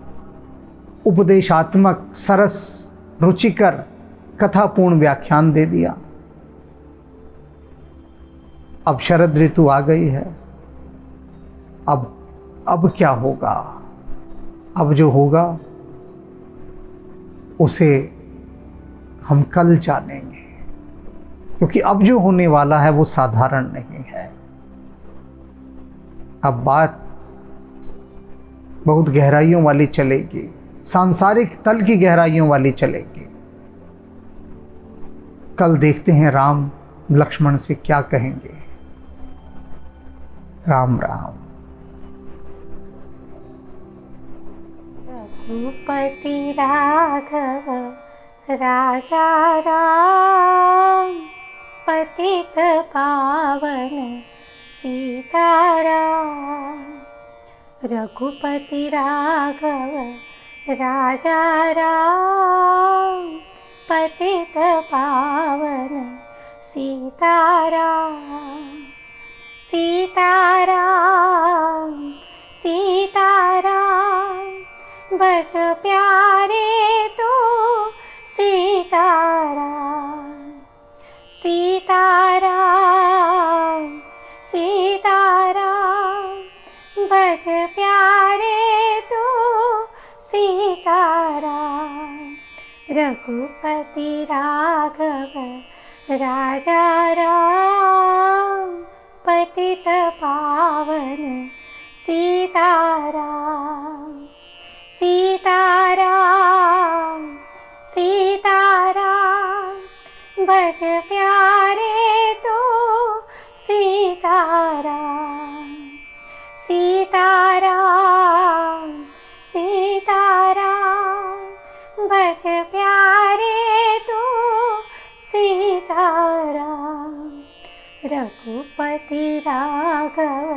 Speaker 1: उपदेशात्मक, सरस, रुचिकर, कथापूर्ण व्याख्यान दे दिया। अब शरद ऋतु आ गई है। अब क्या होगा? अब जो होगा उसे हम कल जानेंगे, क्योंकि अब जो होने वाला है वो साधारण नहीं है। अब बात बहुत गहराइयों वाली चलेगी, सांसारिक तल की गहराइयों वाली चलेगी। कल देखते हैं राम लक्ष्मण से क्या कहेंगे। राम राम।
Speaker 2: रघुपति राघव राजा राम, पतित पावन सीताराम। रघुपति राघव राजा राम, पतित पावन सीताराम। सीताराम सीताराम, बज प्यारे तो सीताराम। सीताराम सीताराम, बज प्यारे तो सीताराम। रघुपति राघव राजा राम, पतित पावन सीताराम। सीताराम सीताराम, बज प्यारे तो सीताराम। सीताराम सीताराम, बज प्यारे तो सीताराम। रघुपति राघव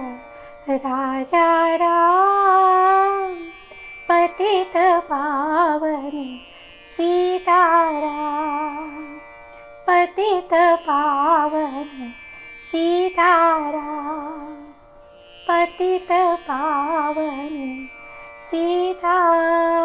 Speaker 2: राजा राम, पतित पावन सीताराम। पतित पावन सीताराम। पतित पावन सीताराम।